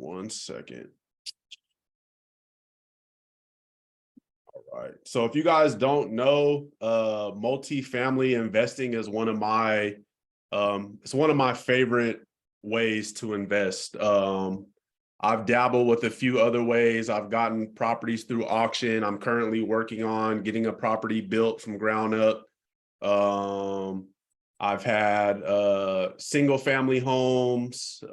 1 second. All right. So if you guys don't know, multifamily investing is one of my favorite ways to invest. I've dabbled with a few other ways. I've gotten properties through auction. I'm currently working on getting a property built from ground up. I've had single family homes.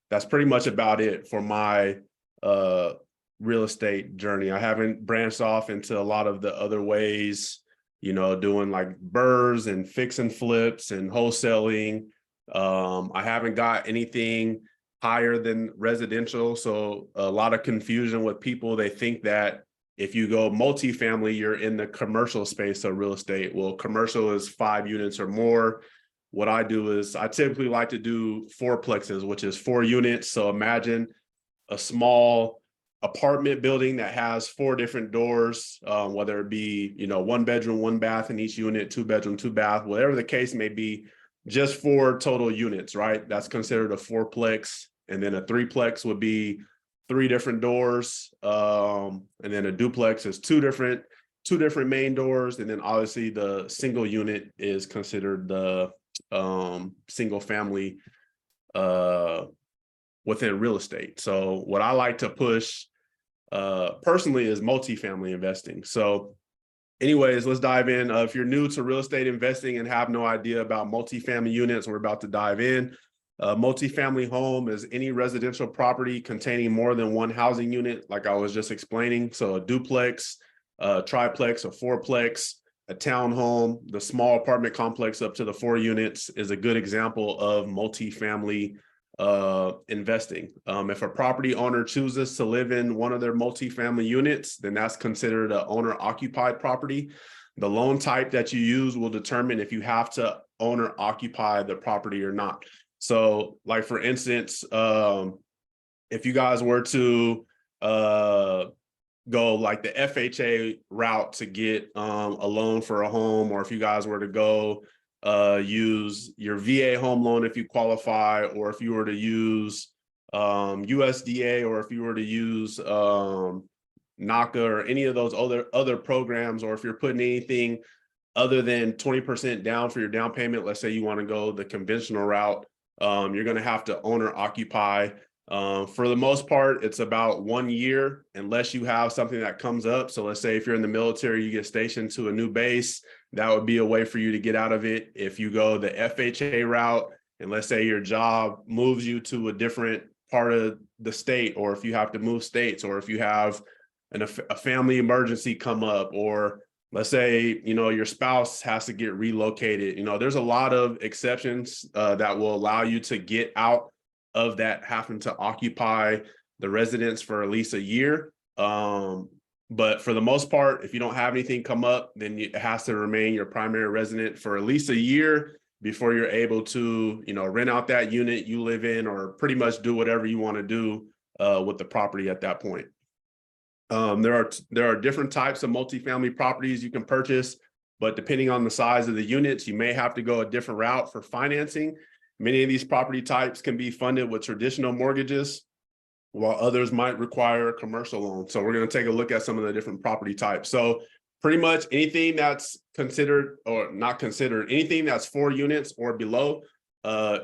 That's pretty much about it for my real estate journey. I haven't branched off into a lot of the other ways, doing like burrs and fix and flips and wholesaling. I haven't got anything higher than residential. So a lot of confusion with people. They think that if you go multifamily, you're in the commercial space of real estate. Well, commercial is 5 units or more. What I do is I typically like to do fourplexes, which is 4 units. So imagine a small apartment building that has 4 different doors, whether it be, 1 bedroom, 1 bath in each unit, 2 bedroom, 2 bath, whatever the case may be, just 4 total units, right? That's considered a fourplex. And then a threeplex would be 3 different doors. And then a duplex is two different main doors. And then obviously the single unit is considered the single family within real estate. So what I like to push personally is multifamily investing. So anyways, let's dive in. If you're new to real estate investing and have no idea about multifamily units, we're about to dive in. Multifamily home is any residential property containing more than 1 housing unit, like I was just explaining. So a duplex, a triplex, a fourplex, a townhome, the small apartment complex up to the 4 units is a good example of multifamily investing. If a property owner chooses to live in one of their multifamily units, then that's considered an owner occupied property. The loan type that you use will determine if you have to owner occupy the property or not. So like, for instance, if you guys were to go like the FHA route to get a loan for a home, or if you guys were to go use your VA home loan if you qualify, or if you were to use USDA, or if you were to use NACA or any of those other programs, or if you're putting anything other than 20% down for your down payment, let's say you want to go the conventional route, you're going to have to owner occupy. For the most part, it's about 1 year, unless you have something that comes up. So let's say if you're in the military, you get stationed to a new base, that would be a way for you to get out of it. If you go the FHA route, and let's say your job moves you to a different part of the state, or if you have to move states, or if you have a family emergency come up, or let's say, your spouse has to get relocated, there's a lot of exceptions that will allow you to get out of that having to occupy the residence for at least a year. But for the most part, if you don't have anything come up, then it has to remain your primary resident for at least a year before you're able to, rent out that unit you live in, or pretty much do whatever you want to do with the property at that point. There are different types of multifamily properties you can purchase, but depending on the size of the units, you may have to go a different route for financing. Many of these property types can be funded with traditional mortgages, while others might require a commercial loan. So we're going to take a look at some of the different property types. So pretty much anything that's considered or not considered, anything that's 4 units or below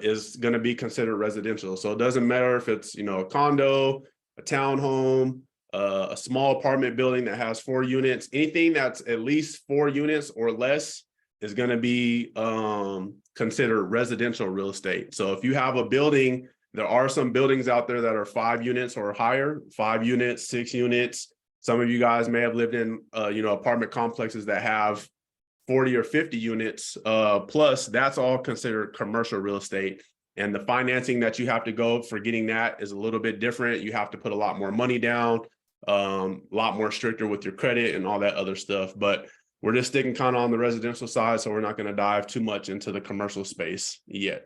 is going to be considered residential. So it doesn't matter if it's, a condo, a townhome, a small apartment building that has 4 units, anything that's at least 4 units or less is going to be considered residential real estate. So if you have a building, there are some buildings out there that are 5 units or higher, 5 units, 6 units. Some of you guys may have lived in, apartment complexes that have 40 or 50 units plus. That's all considered commercial real estate. And the financing that you have to go for getting that is a little bit different. You have to put a lot more money down, a lot more stricter with your credit and all that other stuff. But we're just sticking kind of on the residential side, so we're not going to dive too much into the commercial space yet.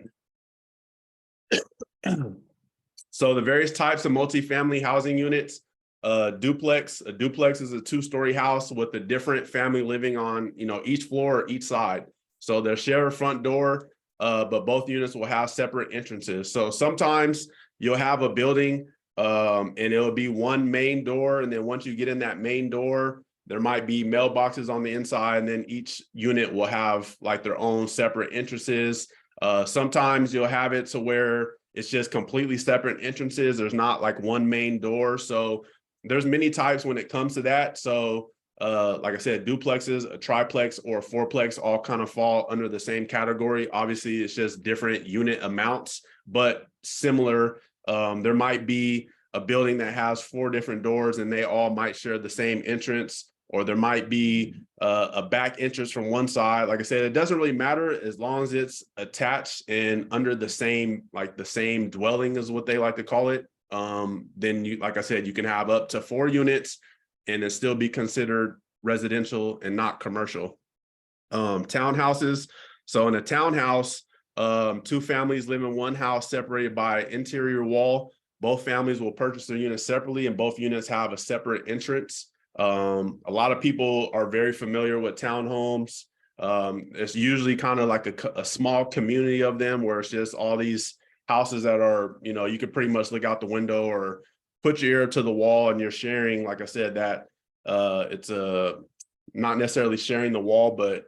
So the various types of multifamily housing units, a duplex is a 2-story house with a different family living on, each floor or each side. So they'll share a front door, but both units will have separate entrances. So sometimes you'll have a building and it'll be one main door. And then once you get in that main door, there might be mailboxes on the inside, and then each unit will have like their own separate entrances. Sometimes you'll have it to where it's just completely separate entrances. There's not like one main door. So there's many types when it comes to that. So like I said, duplexes, a triplex, or a fourplex all kind of fall under the same category. Obviously, it's just different unit amounts, but similar. There might be a building that has 4 different doors and they all might share the same entrance, or there might be a back entrance from one side. Like I said, it doesn't really matter as long as it's attached and under the same, like the same dwelling is what they like to call it. Then you, like I said, you can have up to 4 units and it still be considered residential and not commercial. Townhouses. So in a townhouse, 2 families live in one house separated by an interior wall. Both families will purchase their units separately and both units have a separate entrance. A lot of people are very familiar with townhomes. It's usually kind of like a small community of them where it's just all these houses that are, you know, you could pretty much look out the window or put your ear to the wall and you're sharing, like I said, that it's not necessarily sharing the wall, but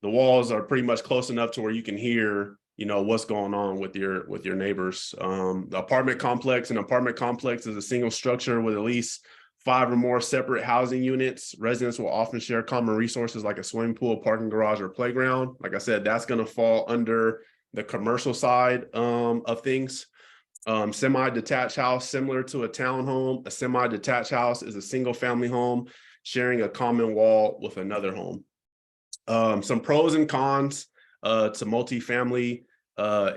the walls are pretty much close enough to where you can hear, you know, what's going on with your neighbors. The apartment complex, an apartment complex is a single structure with at least 5 or more separate housing units. Residents will often share common resources like a swimming pool, parking garage, or playground. Like I said, that's going to fall under the commercial side of things. Semi-detached house, similar to a townhome. A semi-detached house is a single family home sharing a common wall with another home. Some pros and cons to multifamily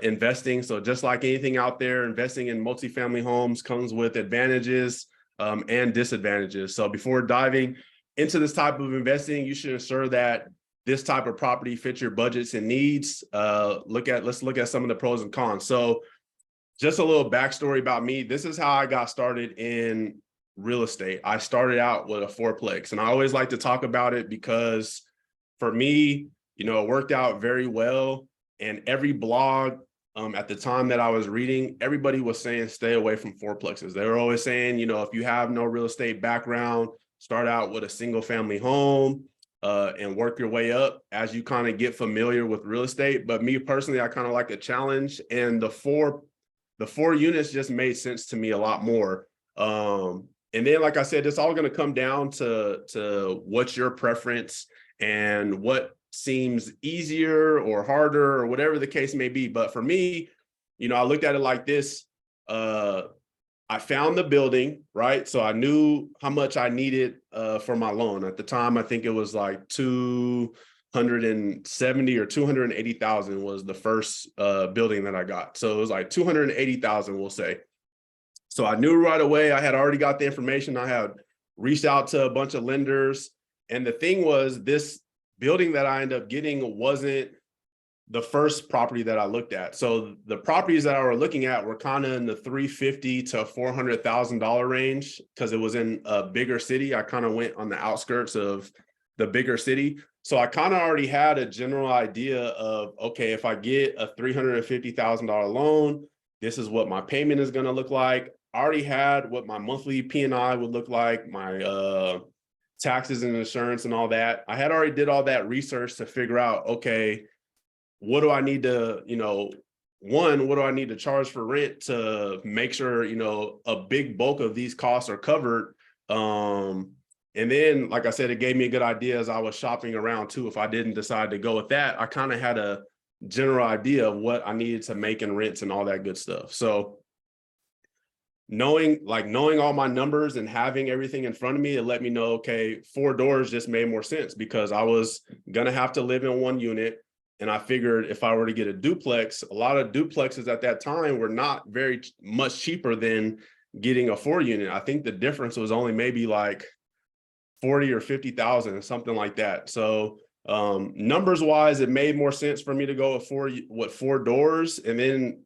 investing. So just like anything out there, investing in multifamily homes comes with advantages and disadvantages. So before diving into this type of investing, you should ensure that this type of property fits your budgets and needs. Let's look at some of the pros and cons. So just a little backstory about me. This is how I got started in real estate. I started out with a fourplex, and I always like to talk about it because for me, you know, it worked out very well. And every blog at the time that I was reading, everybody was saying, stay away from fourplexes. They were always saying, you know, if you have no real estate background, start out with a single family home and work your way up as you kind of get familiar with real estate. But me personally, I kind of like a challenge, and the four units just made sense to me a lot more. And then, like I said, it's all going to come down to what's your preference and what seems easier or harder or whatever the case may be. But for me, you know, I looked at it like this. I found the building, right? So I knew how much I needed for my loan. At the time, I think it was like 270 or 280,000 was the first building that I got. So it was like 280,000, we'll say. So I knew right away. I had already got the information. I had reached out to a bunch of lenders. And the thing was, this building that I ended up getting wasn't the first property that I looked at. So the properties that I were looking at were kind of in the $350,000 to $400,000 range because it was in a bigger city. I kind of went on the outskirts of the bigger city. So I kind of already had a general idea of, okay, if I get a $350,000 loan, this is what my payment is going to look like. I already had what my monthly P&I would look like, my taxes and insurance and all that. I had already did all that research to figure out, okay, what do I need to, you know, what do I need to charge for rent to make sure, you know, a big bulk of these costs are covered. And then, like I said, it gave me a good idea as I was shopping around too. If I didn't decide to go with that, I kind of had a general idea of what I needed to make in rents and all that good stuff. So knowing all my numbers and having everything in front of me, it let me know, okay, 4 doors just made more sense because I was going to have to live in one unit. And I figured if I were to get a duplex, a lot of duplexes at that time were not very much cheaper than getting a 4 unit. I think the difference was only maybe like 40 or 50,000, something like that. So numbers wise, it made more sense for me to go with 4 doors. And then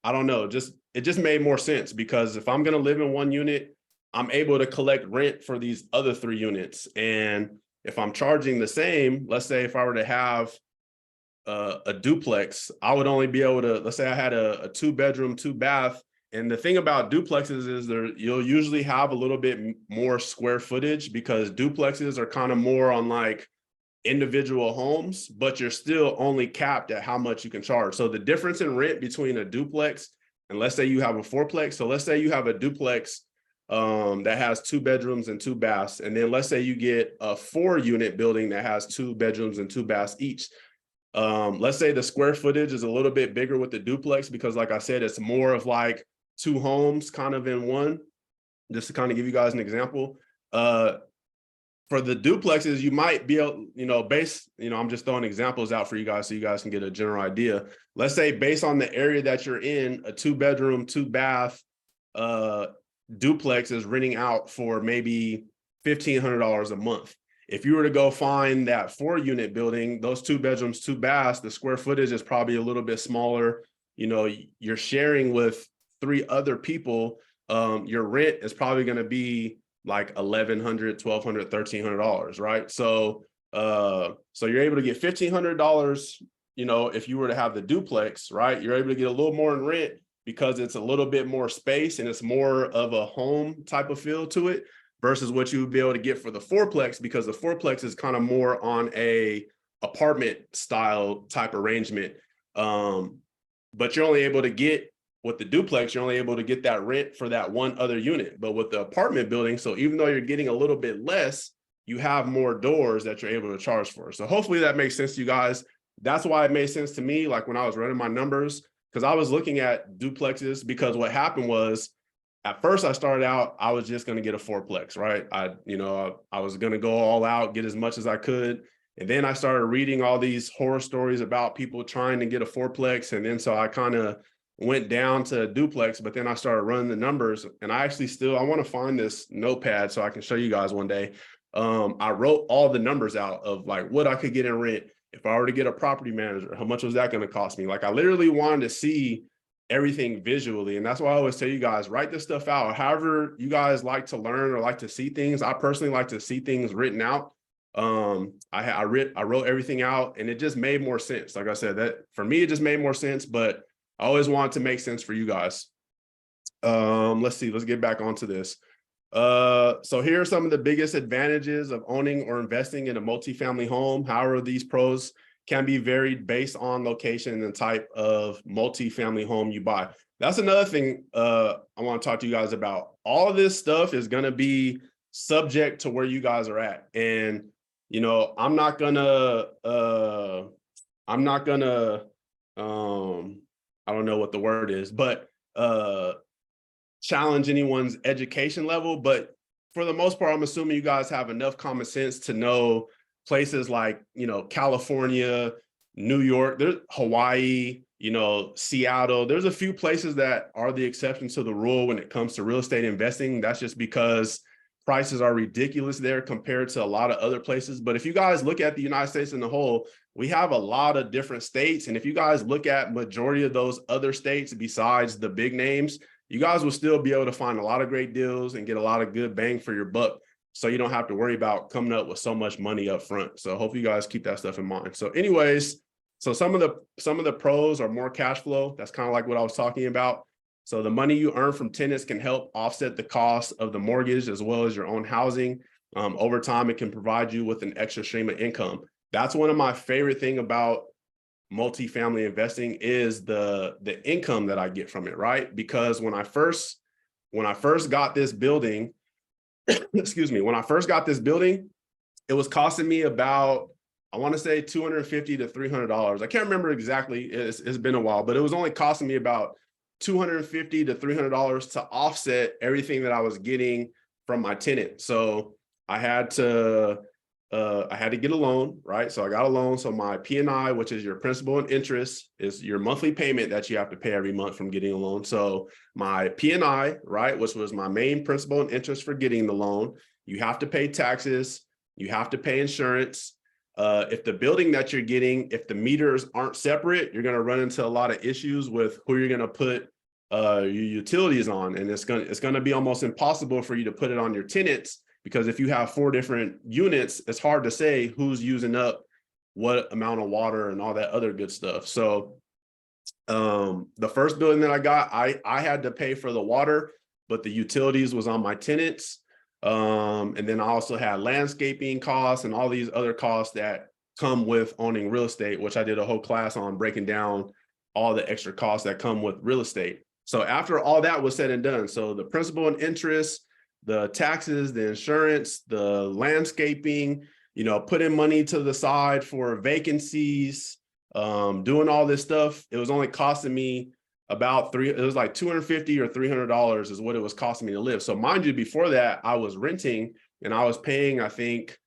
I don't know, it just made more sense because if I'm going to live in one unit, I'm able to collect rent for these other 3 units. And if I'm charging the same, let's say if I were to have a duplex, I would only be able to, let's say I had a 2-bedroom, 2-bath, And the thing about duplexes is you'll usually have a little bit more square footage because duplexes are kind of more on like individual homes, but you're still only capped at how much you can charge. So the difference in rent between a duplex and let's say you have a fourplex. So let's say you have a duplex that has 2 bedrooms and 2 baths. And then let's say you get a 4-unit building that has 2 bedrooms and 2 baths each. Let's say the square footage is a little bit bigger with the duplex because like I said, it's more of like 2 homes kind of in one. Just to kind of give you guys an example. For the duplexes, you might be able, I'm just throwing examples out for you guys so you guys can get a general idea. Let's say based on the area that you're in, a 2-bedroom, 2-bath duplex is renting out for maybe $1,500 a month. If you were to go find that 4-unit building, those 2 bedrooms, 2 baths, the square footage is probably a little bit smaller. You're sharing with 3 other people. Your rent is probably going to be like $1,100, $1,200, $1,300, right? So you're able to get $1,500, if you were to have the duplex, right? You're able to get a little more in rent because it's a little bit more space and it's more of a home type of feel to it versus what you would be able to get for the fourplex, because the fourplex is kind of more on a apartment style type arrangement. But you're only able to get with the duplex, you're only able to get that rent for that one other unit. But with the apartment building, so even though you're getting a little bit less, you have more doors that you're able to charge for. So hopefully that makes sense to you guys. That's why it made sense to me, like when I was running my numbers, because I was looking at duplexes, because what happened was at first I started out, I was just going to get a fourplex, right? I was going to go all out, get as much as I could. And then I started reading all these horror stories about people trying to get a fourplex. And then so I kind of went down to a duplex, but then I started running the numbers, and I want to find this notepad so I can show you guys one day. I wrote all the numbers out of like what I could get in rent. If I were to get a property manager, how much was that going to cost me? Like I literally wanted to see everything visually. And that's why I always tell you guys, write this stuff out. However you guys like to learn or like to see things. I personally like to see things written out. I wrote everything out, and it just made more sense. Like I said, that for me, it just made more sense, but I always want to make sense for you guys. Let's see, let's get back onto this. So here are some of the biggest advantages of owning or investing in a multifamily home. However, these pros can be varied based on location and the type of multifamily home you buy. That's another thing I want to talk to you guys about. All of this stuff is going to be subject to where you guys are at. And, I'm not gonna, I don't know what the word is, but challenge anyone's education level. But for the most part, I'm assuming you guys have enough common sense to know places like, California, New York, there's Hawaii, Seattle. There's a few places that are the exception to the rule when it comes to real estate investing. That's just because prices are ridiculous there compared to a lot of other places. But if you guys look at the United States in the whole, we have a lot of different states. And if you guys look at majority of those other states besides the big names, you guys will still be able to find a lot of great deals and get a lot of good bang for your buck. So you don't have to worry about coming up with so much money up front. So hopefully you guys keep that stuff in mind. So anyways, so some of the pros are more cash flow. That's kind of like what I was talking about. So the money you earn from tenants can help offset the cost of the mortgage as well as your own housing. Over time, it can provide you with an extra stream of income. That's one of my favorite things about multifamily investing is the income that I get from it, right? Because when I first got this building, excuse me, when I first got this building, it was costing me about, I want to say $250 to $300. I can't remember exactly. It's been a while, but it was only costing me about $250 to $300 to offset everything that I was getting from my tenant. So I had to get a loan, right? So I got a loan. So my P&I, which is your principal and interest, is your monthly payment that you have to pay every month from getting a loan. So my P&I, right, which was my main principal and interest for getting the loan, you have to pay taxes, you have to pay insurance. If the building that you're getting, if the meters aren't separate, you're going to run into a lot of issues with who you're going to put your utilities on. And it's going to be almost impossible for you to put it on your tenants, because if you have 4 different units, it's hard to say who's using up what amount of water and all that other good stuff. So The first building that I got, I had to pay for the water, but the utilities was on my tenants. And then I also had landscaping costs and all these other costs that come with owning real estate, which I did a whole class on breaking down all the extra costs that come with real estate. So after all that was said and done, so the principal and interest, the taxes, the insurance, the landscaping, putting money to the side for vacancies, doing all this stuff, it was only costing me about it was like $250 or $300 is what it was costing me to live. So mind you, before that, I was renting and I was paying, I think,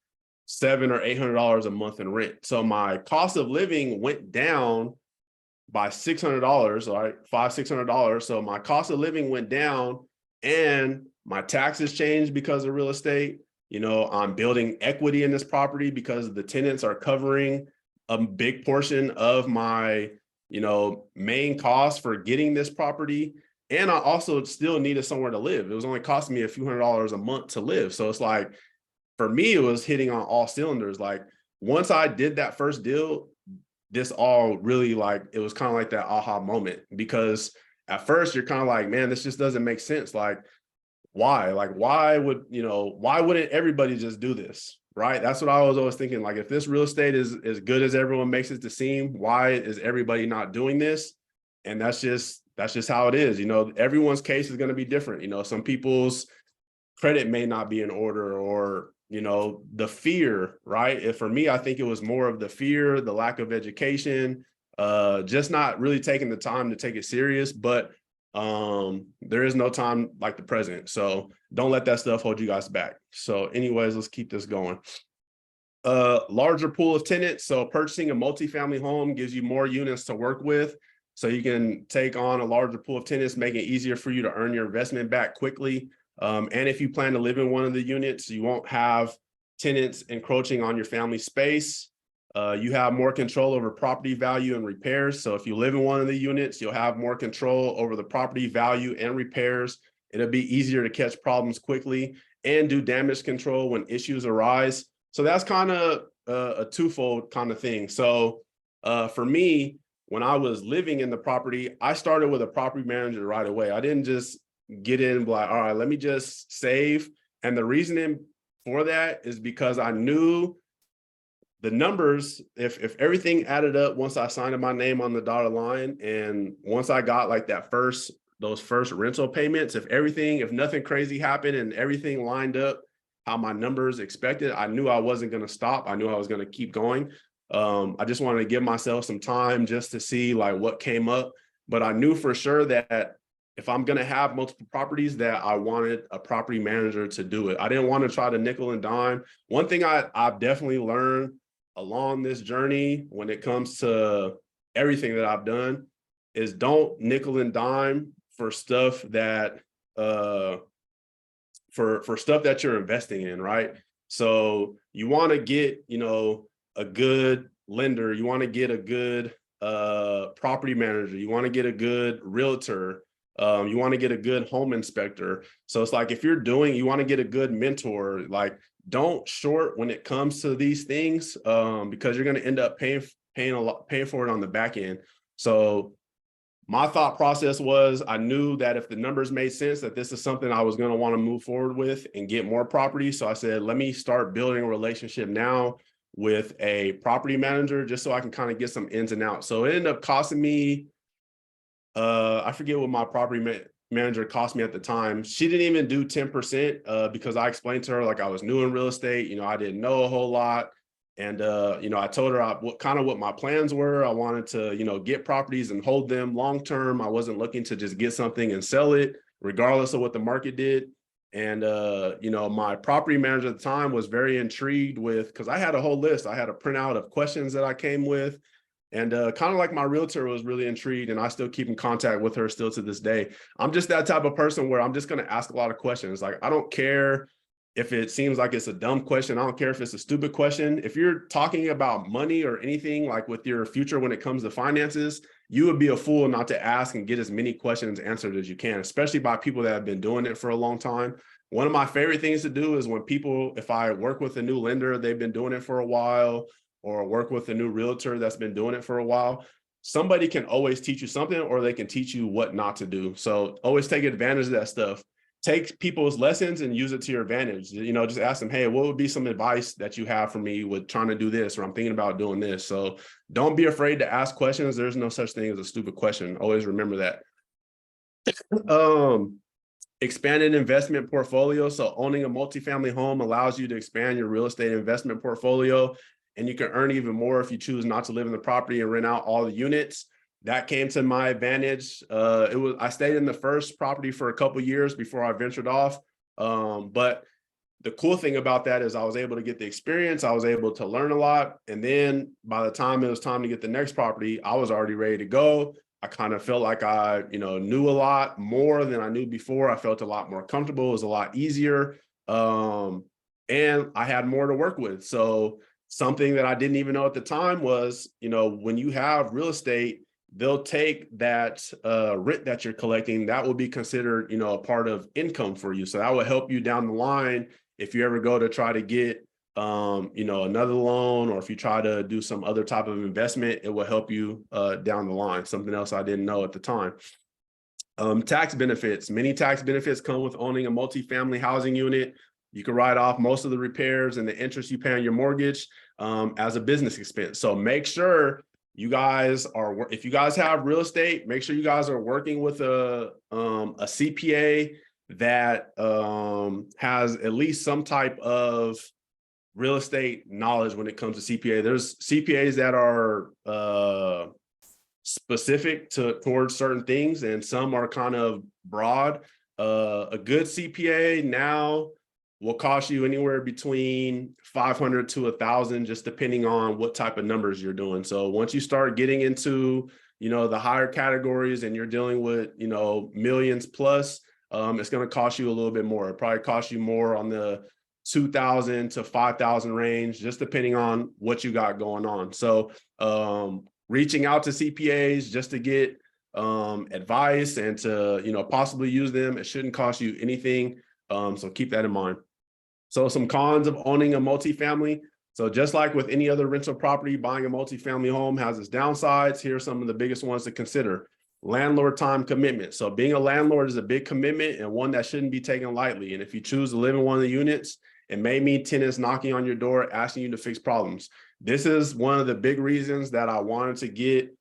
$700 or $800 a month in rent. So my cost of living went down by $600, right? $600. So my cost of living went down and my taxes changed because of real estate. I'm building equity in this property because the tenants are covering a big portion of my, main cost for getting this property. And I also still needed somewhere to live. It was only costing me a few $100s a month to live. So it's like, for me, it was hitting on all cylinders. Like once I did that first deal, this all really it was kind of like that aha moment, because at first you're kind of like, man, this just doesn't make sense. Like, why? Like, why wouldn't everybody just do this? Right. That's what I was always thinking. Like, if this real estate is as good as everyone makes it to seem, why is everybody not doing this? And that's just how it is. Everyone's case is going to be different. Some people's credit may not be in order, or the fear, right? For me, I think it was more of the fear, the lack of education, just not really taking the time to take it serious. But there is no time like the present, so don't let that stuff hold you guys back. So anyways, let's keep this going. Larger pool of tenants. So purchasing a multifamily home gives you more units to work with, so you can take on a larger pool of tenants, making it easier for you to earn your investment back quickly. And if you plan to live in one of the units, you won't have tenants encroaching on your family space. You have more control over property value and repairs. So if you live in one of the units, you'll have more control over the property value and repairs. It'll be easier to catch problems quickly and do damage control when issues arise. So that's kind of a twofold kind of thing. So for me, when I was living in the property, I started with a property manager right away. I didn't just get in like, all right, let me just save. And the reasoning for that is because I knew the numbers, if everything added up once I signed my name on the dotted line, and once I got like those first rental payments, if nothing crazy happened and everything lined up how my numbers expected, I knew I wasn't going to stop. I knew I was going to keep going. I just wanted to give myself some time just to see like what came up. But I knew for sure that if I'm going to have multiple properties, that I wanted a property manager to do it. I didn't want to try to nickel and dime. One thing I've definitely learned along this journey when it comes to everything that I've done is don't nickel and dime for stuff that for stuff that you're investing in, right? So you want to get, a good lender, you want to get a good property manager, you want to get a good realtor, you want to get a good home inspector. So it's like, if you want to get a good mentor, like don't short when it comes to these things, because you're going to end up paying for it on the back end. So my thought process was, I knew that if the numbers made sense, that this is something I was going to want to move forward with and get more property. So I said, let me start building a relationship now with a property manager, just so I can kind of get some ins and outs. So it ended up costing me, I forget what my property manager cost me at the time. She didn't even do 10%, because I explained to her, like, I was new in real estate, I didn't know a whole lot. And, I told her what my plans were. I wanted to, get properties and hold them long-term. I wasn't looking to just get something and sell it, regardless of what the market did. And, my property manager at the time was very intrigued because I had a whole list. I had a printout of questions that I came with. And kind of like my realtor was really intrigued, and I still keep in contact with her still to this day. I'm just that type of person where I'm just going to ask a lot of questions. Like, I don't care if it seems like it's a dumb question. I don't care if it's a stupid question. If you're talking about money or anything like with your future when it comes to finances, you would be a fool not to ask and get as many questions answered as you can, especially by people that have been doing it for a long time. One of my favorite things to do is if I work with a new lender, they've been doing it for a while, or work with a new realtor that's been doing it for a while. somebody can always teach you something, or they can teach you what not to do. So always take advantage of that stuff. Take people's lessons and use it to your advantage. You know, just ask them, hey, what would be some advice that you have for me with trying to do this, or I'm thinking about doing this. So don't be afraid to ask questions. There's no such thing as a stupid question. Always remember that. Expanded investment portfolio. So owning a multifamily home allows you to expand your real estate investment portfolio, and you can earn even more if you choose not to live in the property and rent out all the units. That came to my advantage. I stayed in the first property for a couple of years before I ventured off. But the cool thing about that is I was able to get the experience. I was able to learn a lot. And then by the time it was time to get the next property, I was already ready to go. I kind of felt like I, knew a lot more than I knew before. I felt a lot more comfortable. It was a lot easier. And I had more to work with. So something that I didn't even know at the time was, when you have real estate, they'll take that rent that you're collecting, that will be considered, a part of income for you. So that will help you down the line if you ever go to try to get, another loan, or if you try to do some other type of investment, it will help you down the line. Something else I didn't know at the time. Tax benefits. Many tax benefits come with owning a multifamily housing unit. You can write off most of the repairs and the interest you pay on your mortgage as a business expense. So make sure you guys are, if you guys have real estate, make sure you guys are working with a CPA that has at least some type of real estate knowledge when it comes to CPA. There's CPAs that are specific towards certain things, and some are kind of broad. A good CPA now will cost you anywhere between $500 to $1,000, just depending on what type of numbers you're doing. So once you start getting into, the higher categories and you're dealing with, millions plus, it's going to cost you a little bit more. It probably costs you more on the 2,000 to 5,000 range, just depending on what you got going on. So reaching out to CPAs just to get advice and to, possibly use them, it shouldn't cost you anything. So keep that in mind. So some cons of owning a multifamily. So just like with any other rental property, buying a multifamily home has its downsides. Here are some of the biggest ones to consider. Landlord time commitment. So being a landlord is a big commitment, and one that shouldn't be taken lightly. And if you choose to live in one of the units, it may mean tenants knocking on your door, asking you to fix problems. This is one of the big reasons that I wanted to get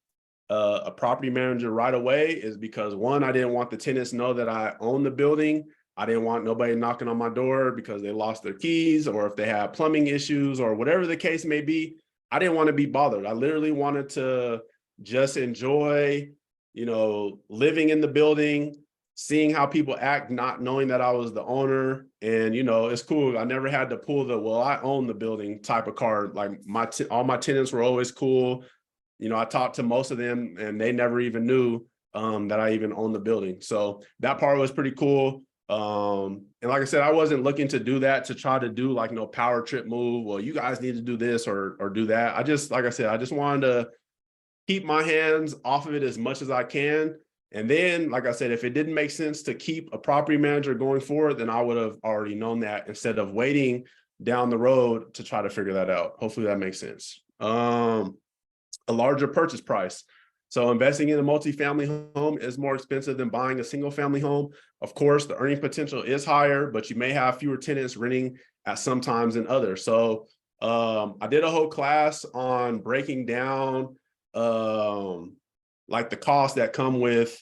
a property manager right away, is because, one, I didn't want the tenants to know that I own the building. I didn't want nobody knocking on my door because they lost their keys, or if they had plumbing issues, or whatever the case may be. I didn't want to be bothered. I literally wanted to just enjoy, living in the building, seeing how people act, not knowing that I was the owner. And, it's cool. I never had to pull the, well, I own the building type of card. Like all my tenants were always cool. I talked to most of them and they never even knew that I even owned the building. So that part was pretty cool. And like I said, I wasn't looking to do that to try to do like no power trip move. Well, you guys need to do this or do that. Like I said, I just wanted to keep my hands off of it as much as I can. And then, like I said, if it didn't make sense to keep a property manager going forward, then I would have already known that, instead of waiting down the road to try to figure that out. Hopefully that makes sense. A larger purchase price. So investing in a multifamily home is more expensive than buying a single family home. Of course, the earning potential is higher, but you may have fewer tenants renting at some times than others. So I did a whole class on breaking down like the costs that come with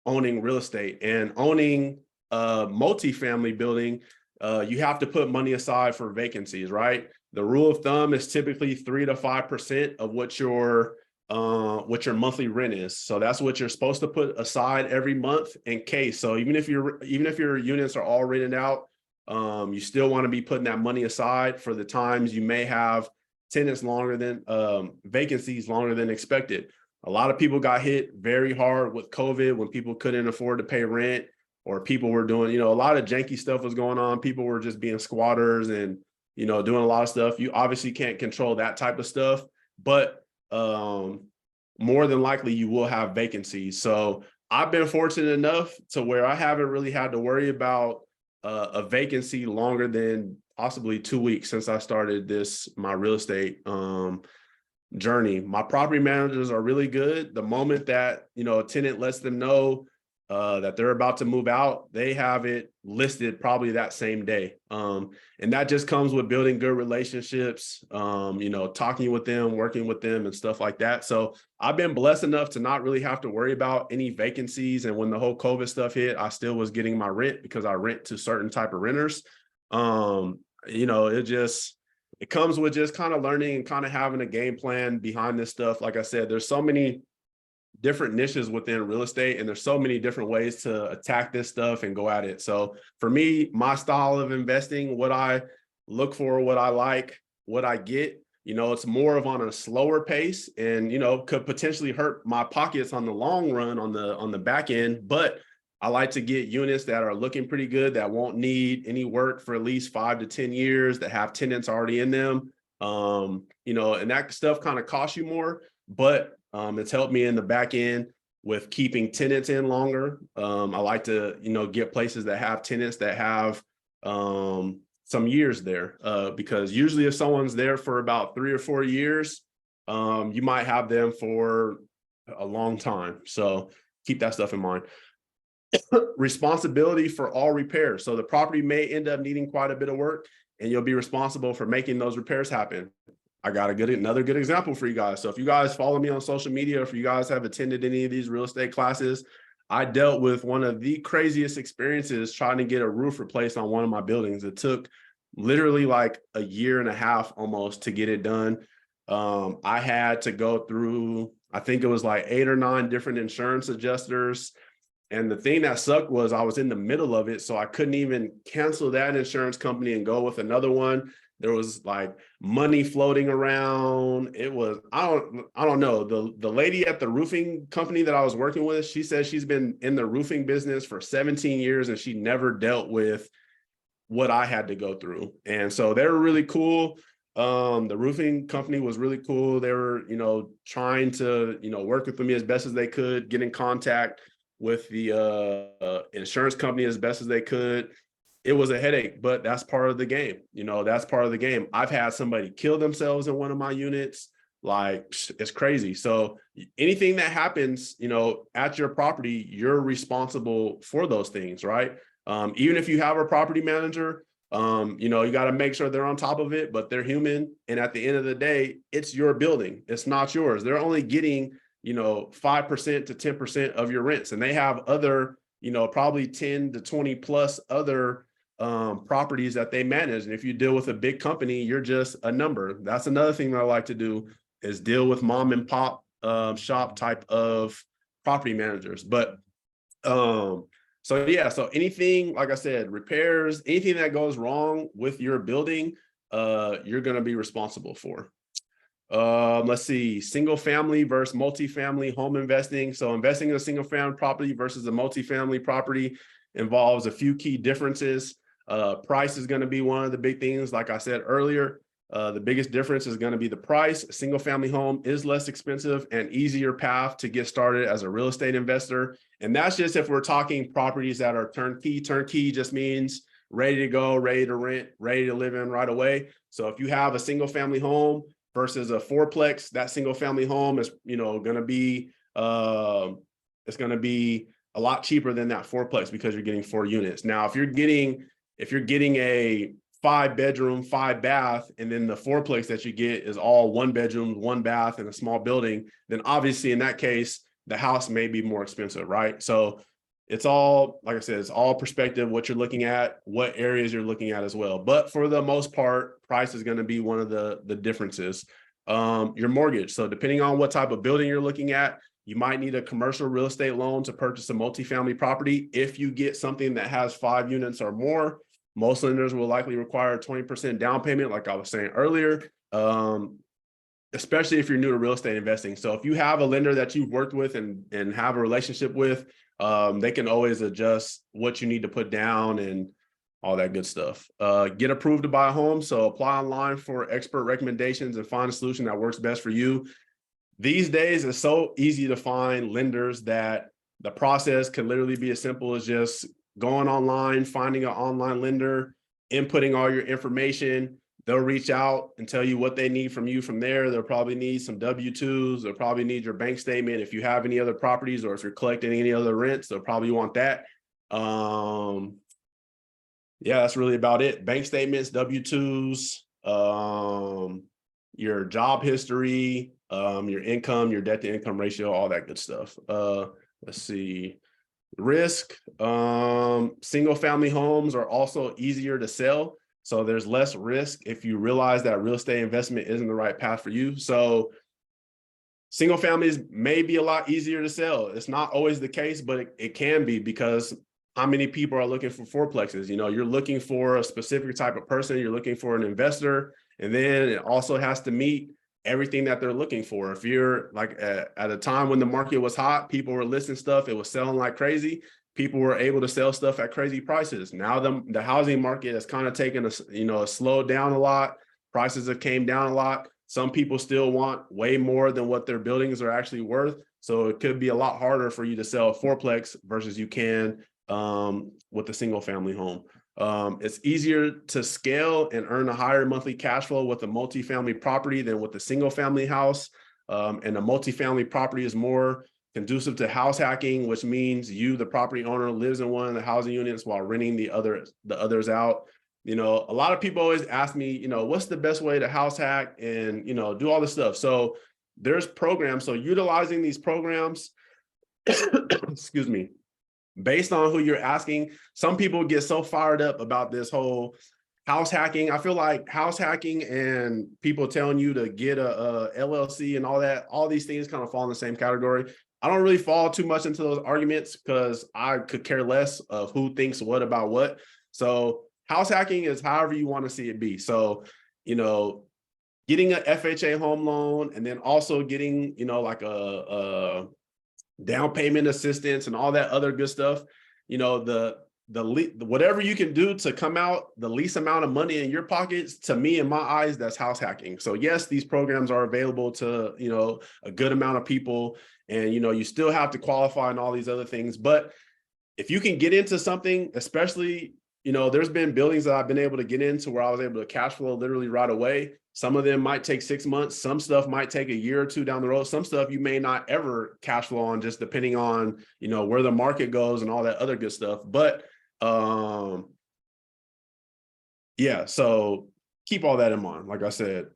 owning real estate. And owning a multifamily building, you have to put money aside for vacancies, right? The rule of thumb is typically 3 to 5% of what your monthly rent is. So that's what you're supposed to put aside every month in case. So even if your units are all rented out, you still want to be putting that money aside for the times you may have tenants longer than vacancies longer than expected. A lot of people got hit very hard with COVID when people couldn't afford to pay rent, or people were doing, a lot of janky stuff was going on. People were just being squatters and, doing a lot of stuff. You obviously can't control that type of stuff, but more than likely you will have vacancies. So I've been fortunate enough to where I haven't really had to worry about a vacancy longer than possibly 2 weeks since I started my real estate journey. My property managers are really good. The moment that, you know, a tenant lets them know that they're about to move out, they have it listed probably that same day. And that just comes with building good relationships, you know, talking with them, working with them and stuff like that. So I've been blessed enough to not really have to worry about any vacancies. And when the whole COVID stuff hit, I still was getting my rent because I rent to certain type of renters. You know, it comes with just kind of learning and kind of having a game plan behind this stuff. Like I said, there's so many different niches within real estate, and there's so many different ways to attack this stuff and go at it. So for me, my style of investing, what I look for, what I like, what I get, you know, it's more of on a slower pace, and, you know, could potentially hurt my pockets on the long run on the back end. But I like to get units that are looking pretty good, that won't need any work for at least 5 to 10 years, that have tenants already in them. You know, and that stuff kind of costs you more, but it's helped me in the back end with keeping tenants in longer. I like to, you know, get places that have tenants that have some years there, because usually if someone's there for about 3 or 4 years, you might have them for a long time. So keep that stuff in mind. Responsibility for all repairs. So the property may end up needing quite a bit of work, and you'll be responsible for making those repairs happen. I got another good example for you guys. So if you guys follow me on social media, if you guys have attended any of these real estate classes, I dealt with one of the craziest experiences trying to get a roof replaced on one of my buildings. It took literally like a year and a half almost to get it done. I had to go through, I think it was like 8 or 9 different insurance adjusters. And the thing that sucked was I was in the middle of it, so I couldn't even cancel that insurance company and go with another one. There was like money floating around. It was, I don't know. The lady at the roofing company that I was working with, she said she's been in the roofing business for 17 years and she never dealt with what I had to go through. And so they were really cool. The roofing company was really cool. They were, you know, trying to, you know, work with me as best as they could, get in contact with the insurance company as best as they could. It was a headache, but that's part of the game. You know, that's part of the game. I've had somebody kill themselves in one of my units. Like, it's crazy. So anything that happens, you know, at your property, you're responsible for those things, right? Even if you have a property manager, you know, you got to make sure they're on top of it, but they're human. And at the end of the day, it's your building. It's not yours. They're only getting, you know, 5% to 10% of your rents. And they have other, you know, probably 10 to 20 plus other properties that they manage. And if you deal with a big company, you're just a number. That's another thing that I like to do, is deal with mom and pop shop type of property managers. But so yeah, so anything, like I said, repairs, anything that goes wrong with your building, you're going to be responsible for. Let's see, single family versus multifamily home investing. So investing in a single family property versus a multifamily property involves a few key differences. Price is going to be one of the big things. Like I said earlier, the biggest difference is going to be the price. A single family home is less expensive and easier path to get started as a real estate investor. And that's just if we're talking properties that are turnkey. Turnkey just means ready to go, ready to rent, ready to live in right away. So if you have a single family home versus a fourplex, that single family home is, you know, going to be, it's going to be a lot cheaper than that fourplex because you're getting 4 units. Now, if you're getting a 5-bedroom, 5-bath, and then the fourplex that you get is all 1 bedroom, 1 bath, and a small building, then obviously in that case, the house may be more expensive, right? So it's all, like I said, it's all perspective, what you're looking at, what areas you're looking at as well. But for the most part, price is going to be one of the differences. Your mortgage. So depending on what type of building you're looking at, you might need a commercial real estate loan to purchase a multifamily property. If you get something that has 5 units or more, most lenders will likely require a 20% down payment, like I was saying earlier, especially if you're new to real estate investing. So if you have a lender that you've worked with and have a relationship with, they can always adjust what you need to put down and all that good stuff. Get approved to buy a home. So apply online for expert recommendations and find a solution that works best for you. These days, it's so easy to find lenders that the process can literally be as simple as just going online, finding an online lender, inputting all your information, they'll reach out and tell you what they need from you from there. They'll probably need some W-2s. They'll probably need your bank statement. If you have any other properties or if you're collecting any other rents, they'll probably want that. Yeah, that's really about it. Bank statements, W-2s, your job history, your income, your debt to income ratio, all that good stuff. Let's see. Risk, single family homes are also easier to sell. So there's less risk if you realize that real estate investment isn't the right path for you. So single families may be a lot easier to sell. It's not always the case, but it can be, because how many people are looking for fourplexes? You know, you're looking for a specific type of person, you're looking for an investor, and then it also has to meet everything that they're looking for. If you're like at a time when the market was hot, people were listing stuff, it was selling like crazy. People were able to sell stuff at crazy prices. Now the housing market has kind of taken a slowed down a lot. Prices have came down a lot. Some people still want way more than what their buildings are actually worth. So it could be a lot harder for you to sell a fourplex versus you can with a single family home. It's easier to scale and earn a higher monthly cash flow with a multifamily property than with a single family house. And a multifamily property is more conducive to house hacking, which means you, the property owner, lives in one of the housing units while renting the others out. You know, a lot of people always ask me, you know, what's the best way to house hack and, you know, do all this stuff. So there's programs. So utilizing these programs, excuse me, based on who you're asking, some people get so fired up about this whole house hacking. I feel like house hacking and people telling you to get a LLC and all that, all these things kind of fall in the same category. I don't really fall too much into those arguments because I could care less of who thinks what about what. So house hacking is however you want to see it be. So, you know, getting an FHA home loan and then also getting, you know, like a down payment assistance and all that other good stuff, you know, whatever you can do to come out the least amount of money in your pockets, to me, in my eyes, that's house hacking. So yes, these programs are available to, you know, a good amount of people, and, you know, you still have to qualify and all these other things. But if you can get into something, especially, you know, there's been buildings that I've been able to get into where I was able to cash flow literally right away. Some of them might take 6 months. Some stuff might take a year or two down the road. Some stuff you may not ever cash flow on, just depending on, you know, where the market goes and all that other good stuff. But yeah, so keep all that in mind. Like I said,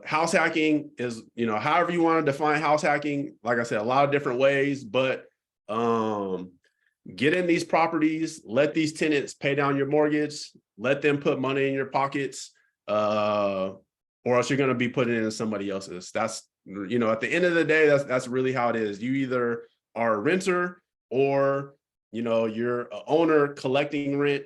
house hacking is, you know, however you want to define house hacking, like I said, a lot of different ways, but get in these properties, let these tenants pay down your mortgage, let them put money in your pockets, or else you're going to be putting it in somebody else's. That's, you know, at the end of the day, that's really how it is. You either are a renter or, you know, you're an owner collecting rent.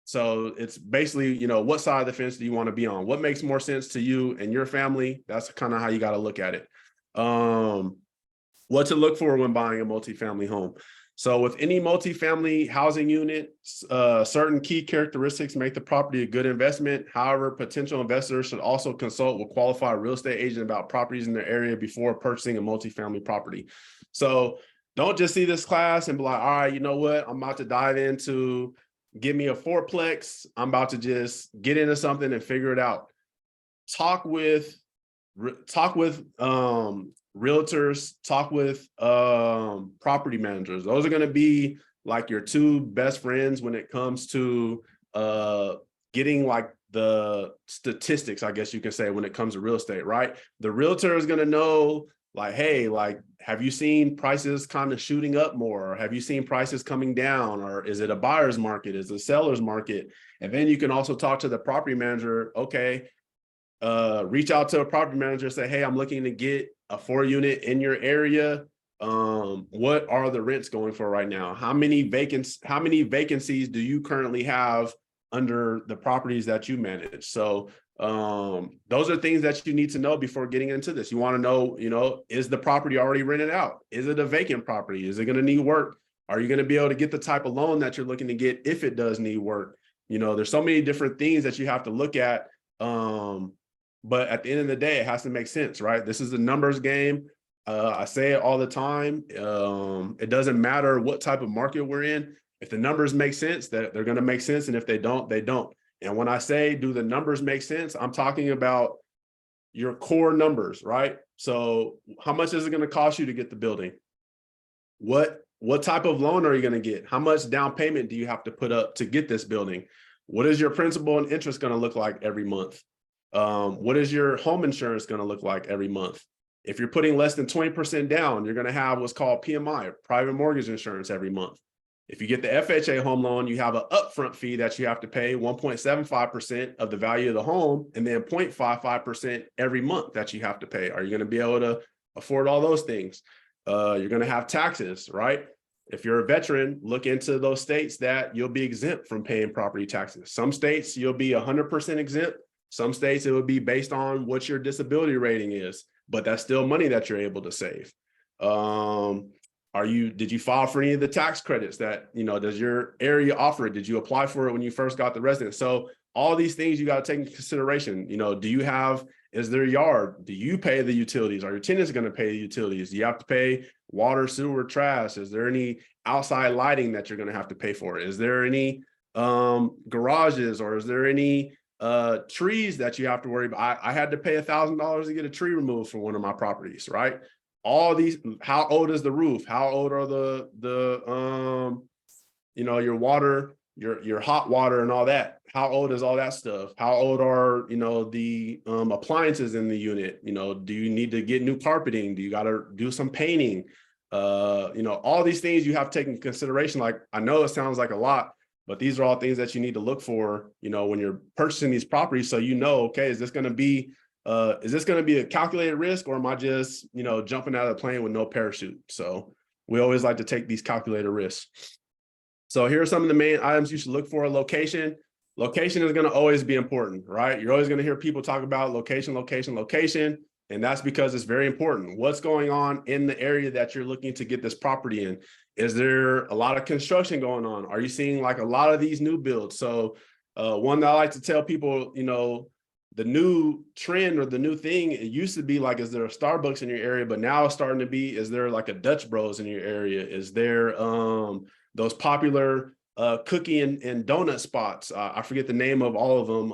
So it's basically, you know, what side of the fence do you want to be on? What makes more sense to you and your family? That's kind of how you got to look at it. What to look for when buying a multifamily home. So with any multifamily housing unit, certain key characteristics make the property a good investment. However, potential investors should also consult with qualified real estate agent about properties in their area before purchasing a multifamily property. So don't just see this class and be like, all right, you know what? I'm about to dive into, give me a fourplex. I'm about to just get into something and figure it out. Talk with realtors, talk with property managers. Those are going to be like your two best friends when it comes to getting like the statistics, I guess you can say, when it comes to real estate, right? The realtor is going to know, like, hey, like, have you seen prices kind of shooting up more? Or have you seen prices coming down? Or is it a buyer's market? Is it a seller's market? And then you can also talk to the property manager. Okay, reach out to a property manager, say, hey, I'm looking to get a 4-unit in your area. What are the rents going for right now? How many vacancies do you currently have under the properties that you manage? So those are things that you need to know before getting into this. You want to know, you know, is the property already rented out? Is it a vacant property? Is it going to need work? Are you going to be able to get the type of loan that you're looking to get if it does need work? You know, there's so many different things that you have to look at. But at the end of the day, it has to make sense, right? This is a numbers game. I say it all the time. It doesn't matter what type of market we're in. If the numbers make sense, that they're going to make sense. And if they don't, they don't. And when I say, do the numbers make sense? I'm talking about your core numbers, right? So how much is it going to cost you to get the building? What type of loan are you going to get? How much down payment do you have to put up to get this building? What is your principal and interest going to look like every month? What is your home insurance going to look like every month? If you're putting less than 20% down, you're going to have what's called PMI, private mortgage insurance, every month. If you get the FHA home loan, you have an upfront fee that you have to pay 1.75% of the value of the home, and then 0.55% every month that you have to pay. Are you going to be able to afford all those things? You're going to have taxes, right? If you're a veteran, look into those states that you'll be exempt from paying property taxes. Some states you'll be 100% exempt. Some states it would be based on what your disability rating is, but that's still money that you're able to save. Did you file for any of the tax credits that, does your area offer it? Did you apply for it when you first got the residence? So all these things you got to take into consideration. Is there a yard? Do you pay the utilities? Are your tenants going to pay the utilities? Do you have to pay water, sewer, trash? Is there any outside lighting that you're going to have to pay for? Is there any garages, or is there any trees that you have to worry about? I had to pay $1,000 to get a tree removed from one of my properties, right? All these, how old is the roof? How old are your water, your hot water and all that? How old is all that stuff? How old are, the appliances in the unit? Do you need to get new carpeting? Do you got to do some painting? All these things you have to take into consideration. Like, I know it sounds like a lot, but these are all things that you need to look for, when you're purchasing these properties. So, okay, is this going to be a calculated risk, or am I just, jumping out of the plane with no parachute? So we always like to take these calculated risks. So here are some of the main items you should look for. Location. Location is going to always be important, right? You're always going to hear people talk about location, location, location. And that's because it's very important. What's going on in the area that you're looking to get this property in? Is there a lot of construction going on? Are you seeing like a lot of these new builds? So one that I like to tell people, the new trend or the new thing, it used to be like, is there a Starbucks in your area? But now it's starting to be, is there like a Dutch Bros in your area? Is there those popular cookie and donut spots? I forget the name of all of them.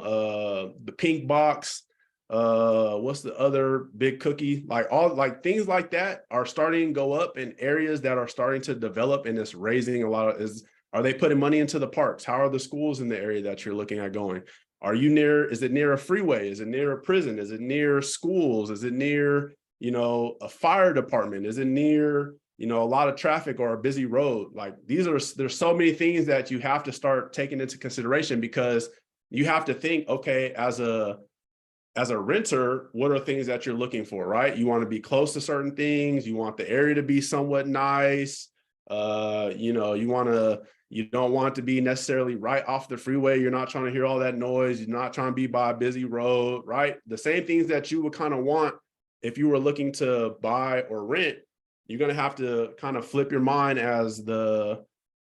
The Pink Box. What's the other big cookie? Like things like that are starting to go up in areas that are starting to develop, and it's raising a lot of, are they putting money into the parks? How are the schools in the area that you're looking at going? Is it near a freeway? Is it near a prison? Is it near schools? Is it near, a fire department? Is it near, a lot of traffic or a busy road? Like there's so many things that you have to start taking into consideration, because you have to think, okay, as a renter, what are things that you're looking for, right? You want to be close to certain things. You want the area to be somewhat nice. You don't want it to be necessarily right off the freeway. You're not trying to hear all that noise. You're not trying to be by a busy road, right? The same things that you would kind of want if you were looking to buy or rent. You're going to have to kind of flip your mind as the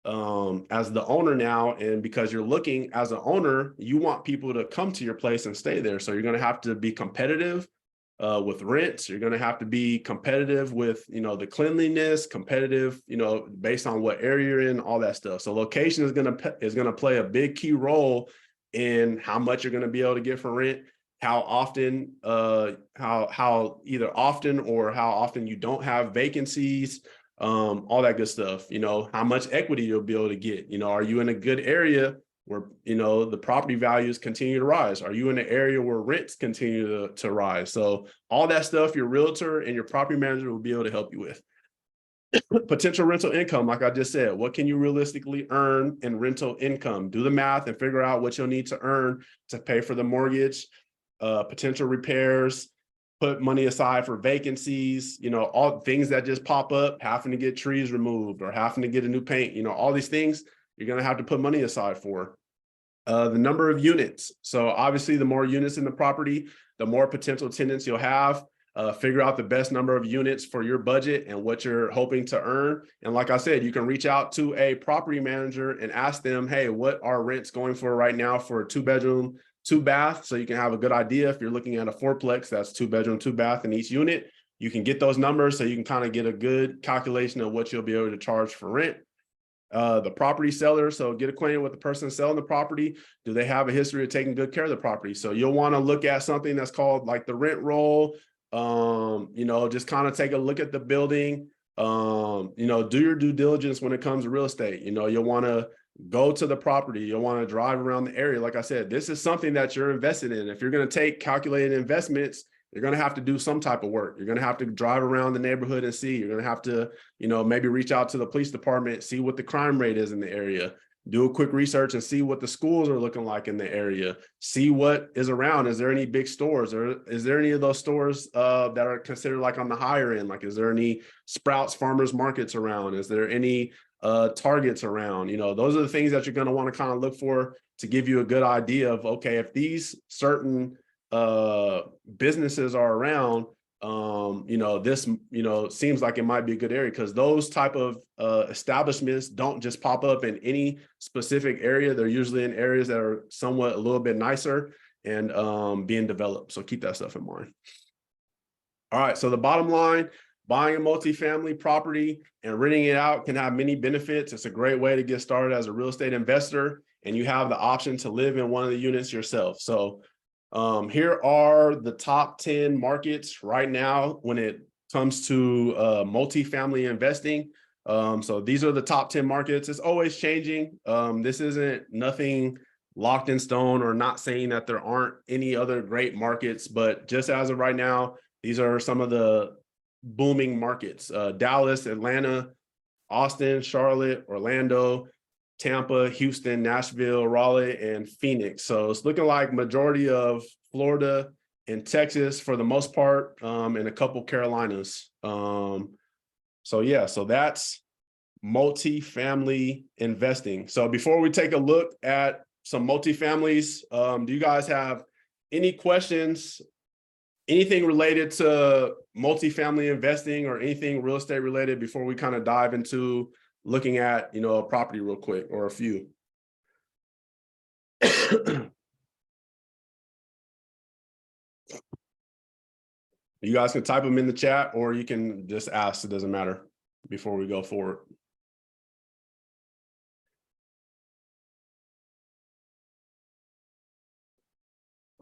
owner now. And because you're looking as an owner, you want people to come to your place and stay there. So you're going to have to be competitive with rents. You're going to have to be competitive with, the cleanliness, competitive, based on what area you're in, all that stuff. So location is going to play a big key role in how much you're going to be able to get for rent, how often, how either often or how often you don't have vacancies, all that good stuff. How much equity you'll be able to get. Are you in a good area where, the property values continue to rise? Are you in an area where rents continue to rise? So all that stuff, your realtor and your property manager will be able to help you with. Potential rental income, like I just said, what can you realistically earn in rental income? Do the math and figure out what you'll need to earn to pay for the mortgage, potential repairs, put money aside for vacancies, all things that just pop up, having to get trees removed or having to get a new paint, all these things you're going to have to put money aside for. The number of units. So obviously the more units in the property, the more potential tenants you'll have. Figure out the best number of units for your budget and what you're hoping to earn. And like I said, you can reach out to a property manager and ask them, hey, what are rents going for right now for a 2-bedroom, 2-bath? So you can have a good idea. If you're looking at a 4-plex, that's 2-bedroom, 2-bath in each unit. You can get those numbers so you can kind of get a good calculation of what you'll be able to charge for rent. the property seller. So get acquainted with the person selling the property. Do they have a history of taking good care of the property? So you'll want to look at something that's called like the rent roll. You know, just kind of take a look at the building. You know, do your due diligence when it comes to real estate. You know, you'll want to go to the property. You'll want to drive around the area. Like I said, this is something that you're invested in. If you're going to take calculated investments, you're going to have to do some type of work. You're going to have to drive around the neighborhood and see. You're going to have to, you know, maybe reach out to the police department, see what the crime rate is in the area, do a quick research and see what the schools are looking like in the area, see what is around. Is there any big stores, or is there any of those stores that are considered like on the higher end? Like, is there any Sprouts farmers markets around? Is there any Targets around? You know, those are the things that you're going to want to kind of look for to give you a good idea of, okay, if these certain businesses are around, you know, this, you know, seems like it might be a good area, because those type of establishments don't just pop up in any specific area. They're usually in areas that are somewhat a little bit nicer and being developed. So keep that stuff in mind. All right, so the bottom line, buying a multifamily property and renting it out can have many benefits. It's a great way to get started as a real estate investor, and you have the option to live in one of the units yourself. So here are the top 10 markets right now when it comes to multifamily investing. So these are the top 10 markets. It's always changing. This isn't nothing locked in stone, or not saying that there aren't any other great markets, but just as of right now, these are some of the booming markets: Dallas, Atlanta, Austin, Charlotte, Orlando, Tampa, Houston, Nashville, Raleigh, and Phoenix. So it's looking like majority of Florida and Texas for the most part, and a couple Carolinas. So yeah, so that's multifamily investing. So before we take a look at some multifamilies, do you guys have any questions, anything related to multifamily investing or anything real estate related before we kind of dive into looking at, you know, a property real quick, or a few? You guys can type them in the chat, or you can just ask. It doesn't matter before we go forward.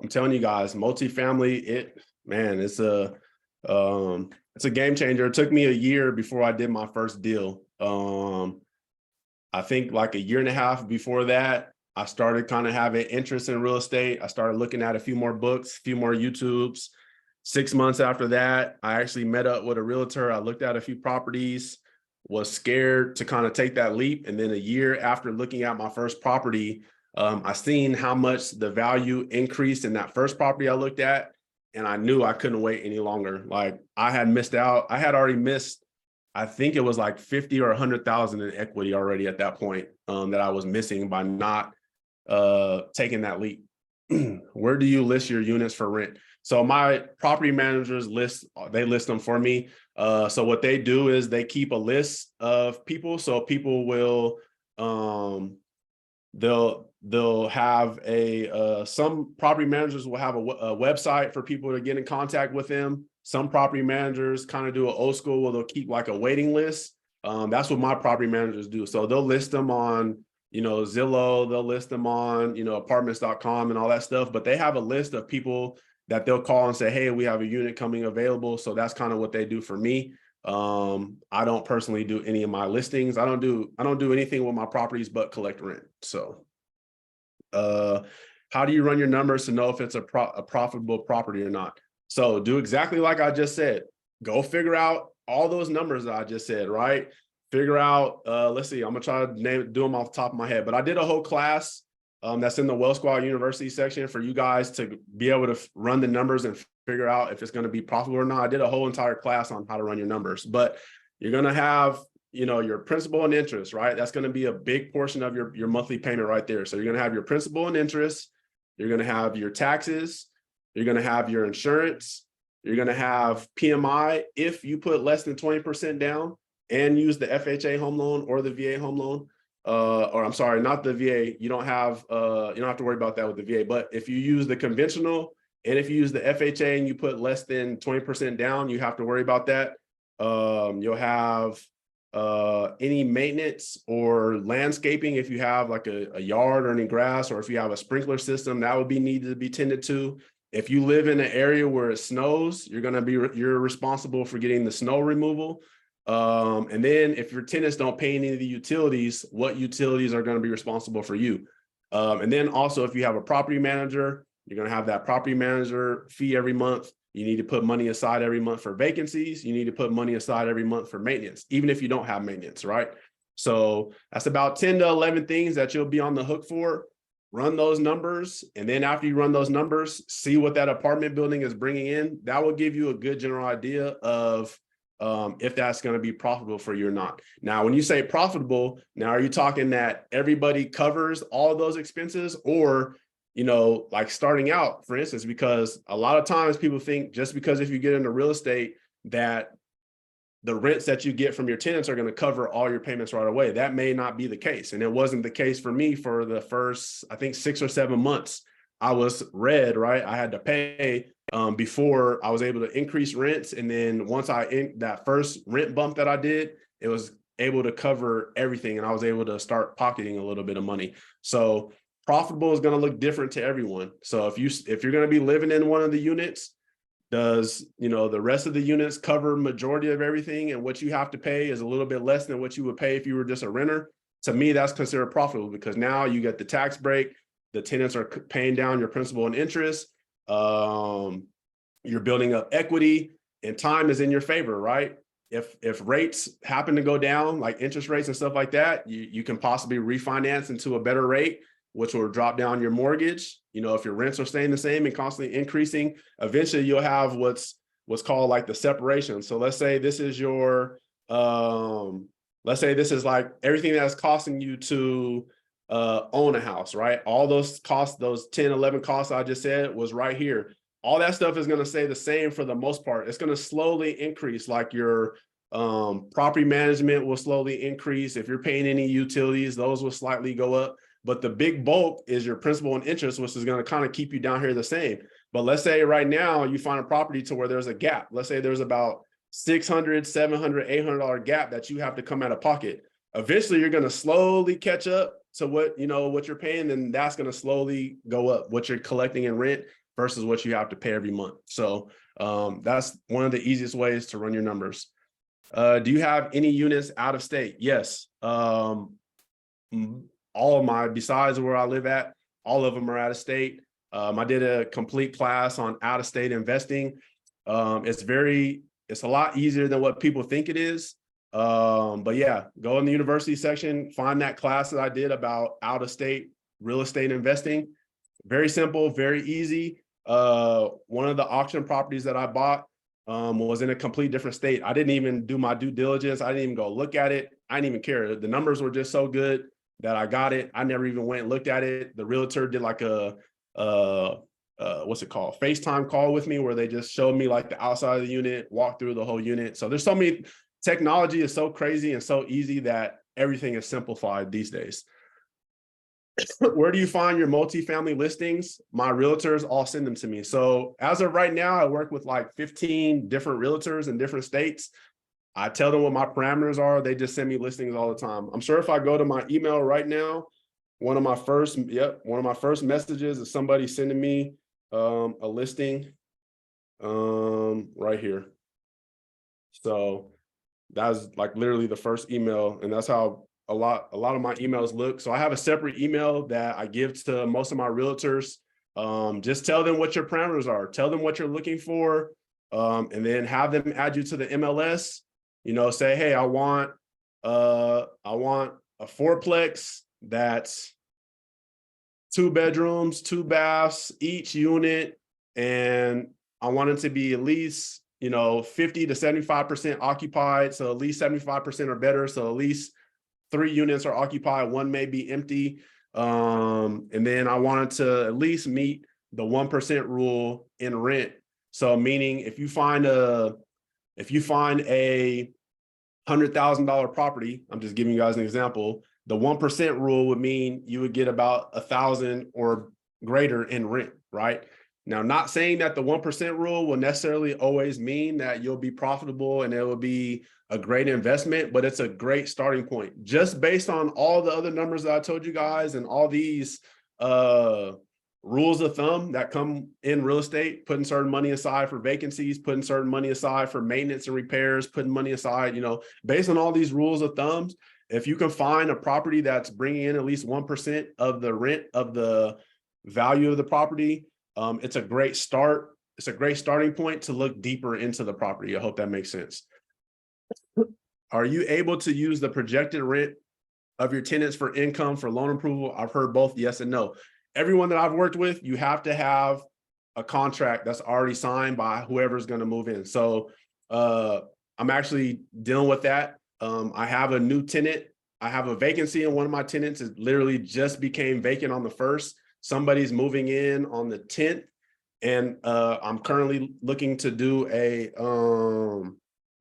I'm telling you guys, multifamily, it's a game changer. It took me a year before I did my first deal. I think like a year and a half before that, I started kind of having interest in real estate. I started looking at a few more books, a few more YouTubes. 6 months after that, I actually met up with a realtor. I looked at a few properties, was scared to kind of take that leap. And then a year after looking at my first property, I seen how much the value increased in that first property I looked at, and I knew I couldn't wait any longer. Like, I had missed out. I had already missed, I think it was like 50 or 100,000 in equity already at that point, that I was missing by not taking that leap. Where do you list your units for rent? So my property managers list them for me. So what they do is they keep a list of people. So people will, they'll have some property managers will have a website for people to get in contact with them. Some property managers kind of do an old school where they'll keep like a waiting list. That's what my property managers do. So they'll list them on, you know, Zillow, they'll list them on, you know, apartments.com and all that stuff, but they have a list of people that they'll call and say, hey, we have a unit coming available. So that's kind of what they do for me. I don't personally do any of my listings. I don't do anything with my properties but collect rent. So how do you run your numbers to know if it's a profitable property or not? So do exactly like I just said. Go figure out all those numbers that I just said, right? Figure out, let's see, I'm gonna try to do them off the top of my head, but I did a whole class that's in the Well Squad University section for you guys to be able to run the numbers and figure out if it's going to be profitable or not. I did a whole entire class on how to run your numbers, but you're going to have, you know, your principal and interest, right? That's going to be a big portion of your monthly payment right there. So you're going to have your principal and interest. You're going to have your taxes. You're going to have your insurance. You're going to have PMI if you put less than 20% down and use the FHA home loan or the VA home loan. Or I'm sorry, not the VA. You don't have to worry about that with the VA. But if you use the conventional and if you use the FHA and you put less than 20% down, you have to worry about that. You'll have any maintenance or landscaping, if you have like a yard or any grass, or if you have a sprinkler system, that would be needed to be tended to. If you live in an area where it snows, you're responsible for getting the snow removal. And then if your tenants don't pay any of the utilities, what utilities are going to be responsible for you? And then also, if you have a property manager, you're going to have that property manager fee every month. You need to put money aside every month for vacancies. You need to put money aside every month for maintenance, even if you don't have maintenance, right? So that's about 10 to 11 things that you'll be on the hook for. Run those numbers. And then after you run those numbers, see what that apartment building is bringing in. That will give you a good general idea of if that's going to be profitable for you or not. Now, when you say profitable, now are you talking that everybody covers all of those expenses, or like starting out, for instance, because a lot of times people think just because if you get into real estate that the rents that you get from your tenants are going to cover all your payments right away. That may not be the case. And it wasn't the case for me for the first, I think, 6 or 7 months. I was red, right? I had to pay before I was able to increase rents. And then once that first rent bump that I did, it was able to cover everything. And I was able to start pocketing a little bit of money. So profitable is going to look different to everyone. So if you're going to be living in one of the units, does the rest of the units cover majority of everything, and what you have to pay is a little bit less than what you would pay if you were just a renter? To me, that's considered profitable, because now you get the tax break, the tenants are paying down your principal and interest, you're building up equity, and time is in your favor, right? If rates happen to go down, like interest rates and stuff like that, you can possibly refinance into a better rate, which will drop down your mortgage. If your rents are staying the same and constantly increasing, eventually you'll have what's called like the separation. So let's say this is like everything that's costing you to own a house, right? All those costs, those 10, 11 costs I just said was right here. All that stuff is going to stay the same for the most part. It's going to slowly increase, like your property management will slowly increase. If you're paying any utilities, those will slightly go up. But the big bulk is your principal and interest, which is going to kind of keep you down here the same. But let's say right now you find a property to where there's a gap. Let's say there's about $600, $700, $800 gap that you have to come out of pocket. Eventually, you're going to slowly catch up to what you're paying, and that's going to slowly go up, what you're collecting in rent versus what you have to pay every month. So that's one of the easiest ways to run your numbers. Do you have any units out of state? Yes. All of besides where I live at, all of them are out of state. I did a complete class on out of state investing. It's a lot easier than what people think it is. But yeah, go in the university section, find that class that I did about out of state real estate investing. Very simple, very easy. One of the auction properties that I bought was in a complete different state. I didn't even do my due diligence. I didn't even go look at it. I didn't even care. The numbers were just so good that I got it. I never even went and looked at it. The realtor did like a what's it called? FaceTime call with me, where they just showed me like the outside of the unit, walked through the whole unit. So there's so many, technology is so crazy and so easy that everything is simplified these days. Where do you find your multifamily listings? My realtors all send them to me. So as of right now, I work with like 15 different realtors in different states. I tell them what my parameters are. They just send me listings all the time. I'm sure if I go to my email right now, one of my first messages is somebody sending me a listing right here. So that's like literally the first email, and that's how a lot of my emails look. So I have a separate email that I give to most of my realtors. Just tell them what your parameters are. Tell them what you're looking for, and then have them add you to the MLS. Say, hey, I want a fourplex that's 2 bedrooms, 2 baths, each unit, and I want it to be at least 50 to 75% occupied. So at least 75% or better. So at least 3 units are occupied, 1 may be empty. And then I wanted to at least meet the 1% rule in rent. So meaning if you find a $100,000 property, I'm just giving you guys an example, the 1% rule would mean you would get about 1,000 or greater in rent, right? Now, not saying that the 1% rule will necessarily always mean that you'll be profitable and it will be a great investment, but it's a great starting point. Just based on all the other numbers that I told you guys and all these rules of thumb that come in real estate, putting certain money aside for vacancies, putting certain money aside for maintenance and repairs, putting money aside, you know, based on all these rules of thumbs, if you can find a property that's bringing in at least 1% of the rent of the value of the property, it's a great start. It's a great starting point to look deeper into the property. I hope that makes sense. Are you able to use the projected rent of your tenants for income for loan approval? I've heard both yes and no. Everyone that I've worked with, you have to have a contract that's already signed by whoever's going to move in. So I'm actually dealing with that. I have a new tenant. I have a vacancy in one of my tenants. It literally just became vacant on the 1st. Somebody's moving in on the 10th. And I'm currently looking to do a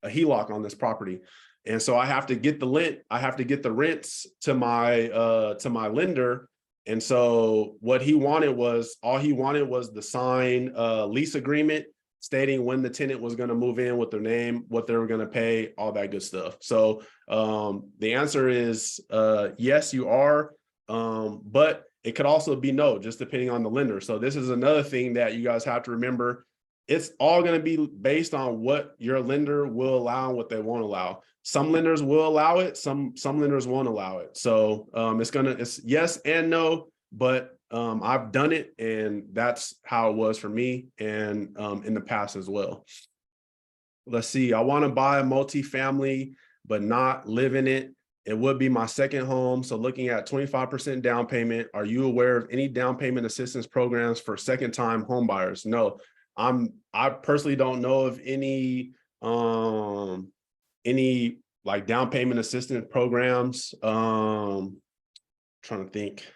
HELOC on this property. And so I have to get the rents to my lender. And so what he wanted was, all he wanted was the signed lease agreement stating when the tenant was going to move in, with their name, what they were going to pay, all that good stuff. So the answer is yes, you are, but it could also be no, just depending on the lender. So this is another thing that you guys have to remember. It's all going to be based on what your lender will allow and what they won't allow. Some lenders will allow it. Some lenders won't allow it. So it's yes and no, but I've done it, and that's how it was for me, and in the past as well. Let's see. I want to buy a multifamily, but not live in it. It would be my second home. So looking at 25% down payment. Are you aware of any down payment assistance programs for second-time home buyers? No, I personally don't know of any like down payment assistance programs. Trying to think.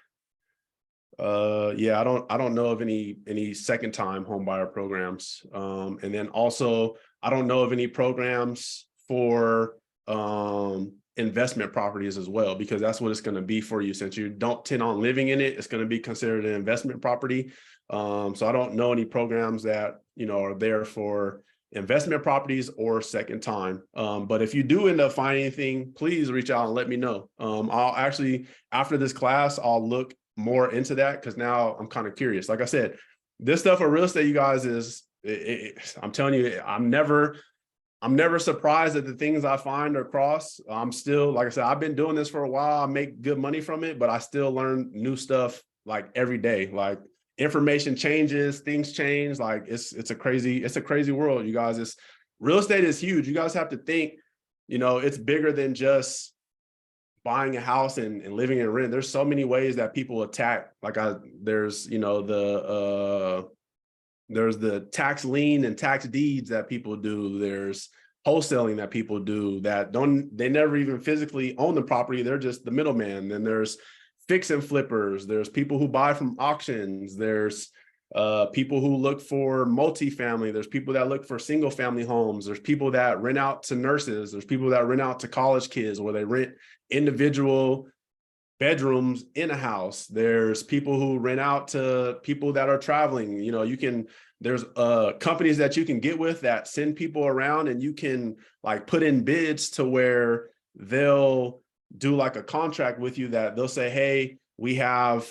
Yeah, I don't know of any second-time home buyer programs. And then also I don't know of any programs for investment properties as well, because that's what it's going to be for you. Since you don't intend on living in it, it's going to be considered an investment property. So I don't know any programs that, you know, are there for investment properties or second time. But if you do end up finding anything, please reach out and let me know. I'll actually, after this class, I'll look more into that, because now I'm kind of curious. Like I said, this stuff for real estate, you guys, I'm telling you, I'm never surprised at the things I find across. I'm still, like I said, I've been doing this for a while. I make good money from it, but I still learn new stuff like every day. Like information changes, things change. Like it's a crazy world, you guys. Real estate is huge. You guys have to think, you know, it's bigger than just buying a house and living in rent. There's so many ways that people attack. Like there's, you know, there's the tax lien and tax deeds that people do. There's wholesaling that people do that they never even physically own the property. They're just the middleman. Then there's fix and flippers. There's people who buy from auctions. There's people who look for multifamily. There's people that look for single family homes. There's people that rent out to nurses. There's people that rent out to college kids, where they rent individual bedrooms in a house. There's people who rent out to people that are traveling. You know, there's companies that you can get with that send people around, and you can like put in bids to where they'll do like a contract with you that they'll say, hey, we plan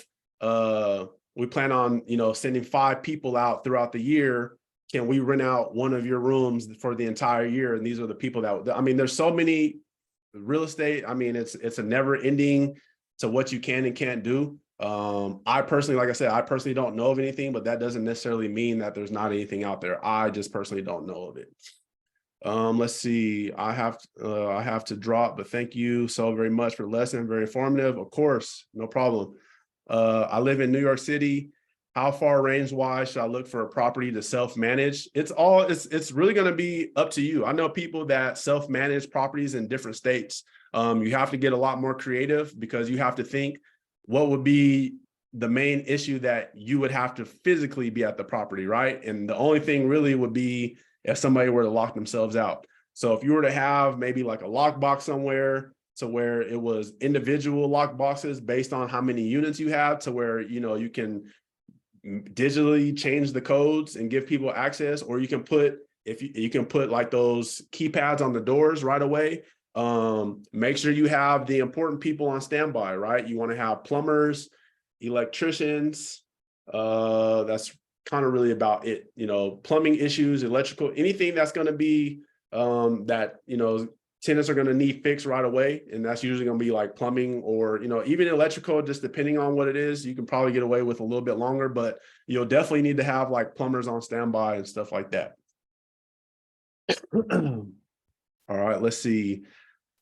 on, you know, sending 5 people out throughout the year. Can we rent out one of your rooms for the entire year? And these are the people that, I mean, there's so many real estate. I mean, it's a never ending to what you can and can't do. I personally, like I said, I personally don't know of anything, but that doesn't necessarily mean that there's not anything out there. I just personally don't know of it. Let's see. I have to drop, but thank you so very much for the lesson. Very informative. Of course, no problem. I live in New York City. How far range wise should I look for a property to self-manage? It's really going to be up to you. I know people that self-manage properties in different states. You have to get a lot more creative, because you have to think what would be the main issue that you would have to physically be at the property, right? And the only thing really would be if somebody were to lock themselves out. So if you were to have maybe like a lockbox somewhere, to where it was individual lock boxes based on how many units you have, to where, you know, you can digitally change the codes and give people access, or you can put, if you can put like those keypads on the doors right away. Make sure you have the important people on standby, right? You want to have plumbers, electricians. That's kind of really about it. You know, plumbing issues, electrical, anything that's going to be that, you know, tenants are going to need fixed right away. And that's usually going to be like plumbing, or, you know, even electrical, just depending on what it is. You can probably get away with a little bit longer, but you'll definitely need to have like plumbers on standby and stuff like that. All right, let's see.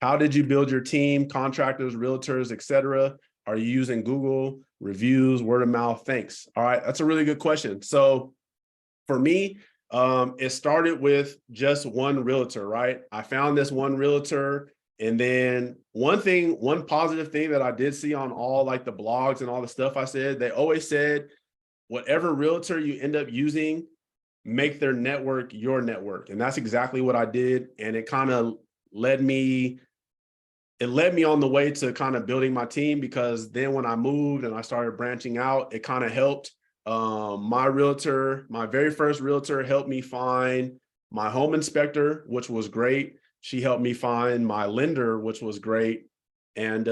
How did you build your team, contractors, realtors, etc.? Are you using Google reviews, word of mouth? Thanks. All right, that's a really good question. So for me, it started with just one realtor, right? I found this one realtor, and then one positive thing that I did see on all like the blogs and all the stuff I said, they always said, whatever realtor you end up using, make their network your network. And that's exactly what I did. And it kind of led me on the way to kind of building my team, because then when I moved and I started branching out, it kind of helped. My very first realtor helped me find my home inspector, which was great. She helped me find my lender, which was great. And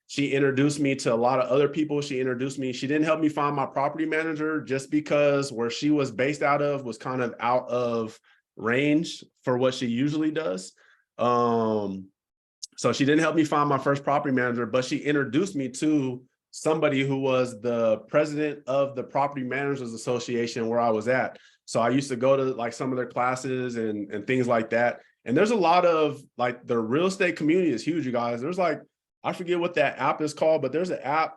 she introduced me to a lot of other people. She didn't help me find my property manager, just because where she was based out of was kind of out of range for what she usually does. So she didn't help me find my first property manager, but she introduced me to somebody who was the president of the Property Managers Association where I was at. So I used to go to like some of their classes and things like that. And there's a lot of like, the real estate community is huge, you guys. There's like, I forget what that app is called, but there's an app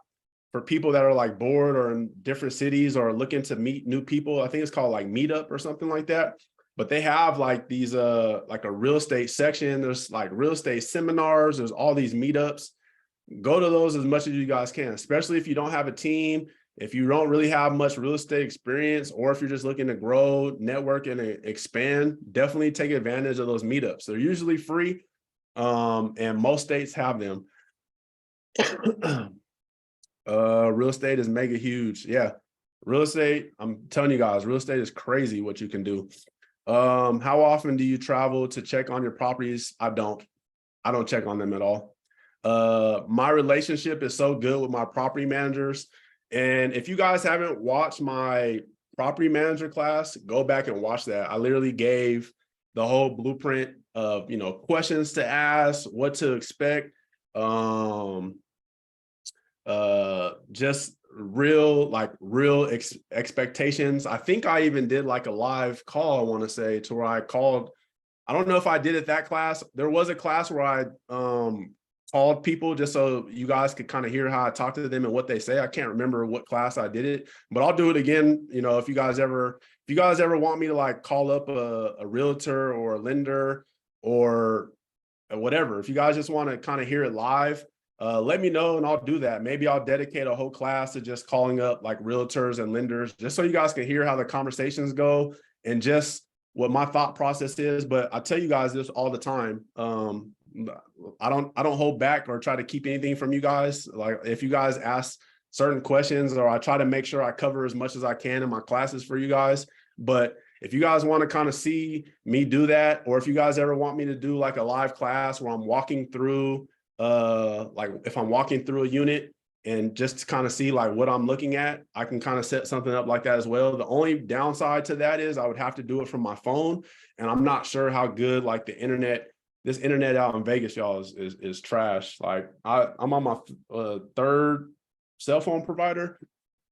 for people that are like bored or in different cities or looking to meet new people. I think it's called like Meetup or something like that. But they have like these like a real estate section. There's like real estate seminars. There's all these meetups. Go to those as much as you guys can, especially if you don't have a team, if you don't really have much real estate experience, or if you're just looking to grow, network, and expand. Definitely take advantage of those meetups. They're usually free, and most states have them. Real estate is mega huge. Yeah, real estate, I'm telling you guys, real estate is crazy what you can do. How often do you travel to check on your properties? I don't check on them at all. My relationship is so good with my property managers. And if you guys haven't watched my property manager class, go back and watch that. I literally gave the whole blueprint of, you know, questions to ask, what to expect, just real expectations. I think I even did like a live call, I want to say, to where I called. I don't know if I did it that class. There was a class where I called people just so you guys could kind of hear how I talk to them and what they say. I can't remember what class I did it, but I'll do it again. You know, if you guys ever want me to like call up a realtor or a lender or whatever, if you guys just want to kind of hear it live, let me know and I'll do that. Maybe I'll dedicate a whole class to just calling up like realtors and lenders, just so you guys can hear how the conversations go and just what my thought process is. But I tell you guys this all the time. I don't hold back or try to keep anything from you guys. Like if you guys ask certain questions, or I try to make sure I cover as much as I can in my classes for you guys. But if you guys want to kind of see me do that, or if you guys ever want me to do like a live class where I'm walking through, like if I'm walking through a unit and just to kind of see like what I'm looking at, I can kind of set something up like that as well. The only downside to that is I would have to do it from my phone, and I'm not sure how good like this internet out in Vegas, y'all, is trash. Like I'm on my third cell phone provider.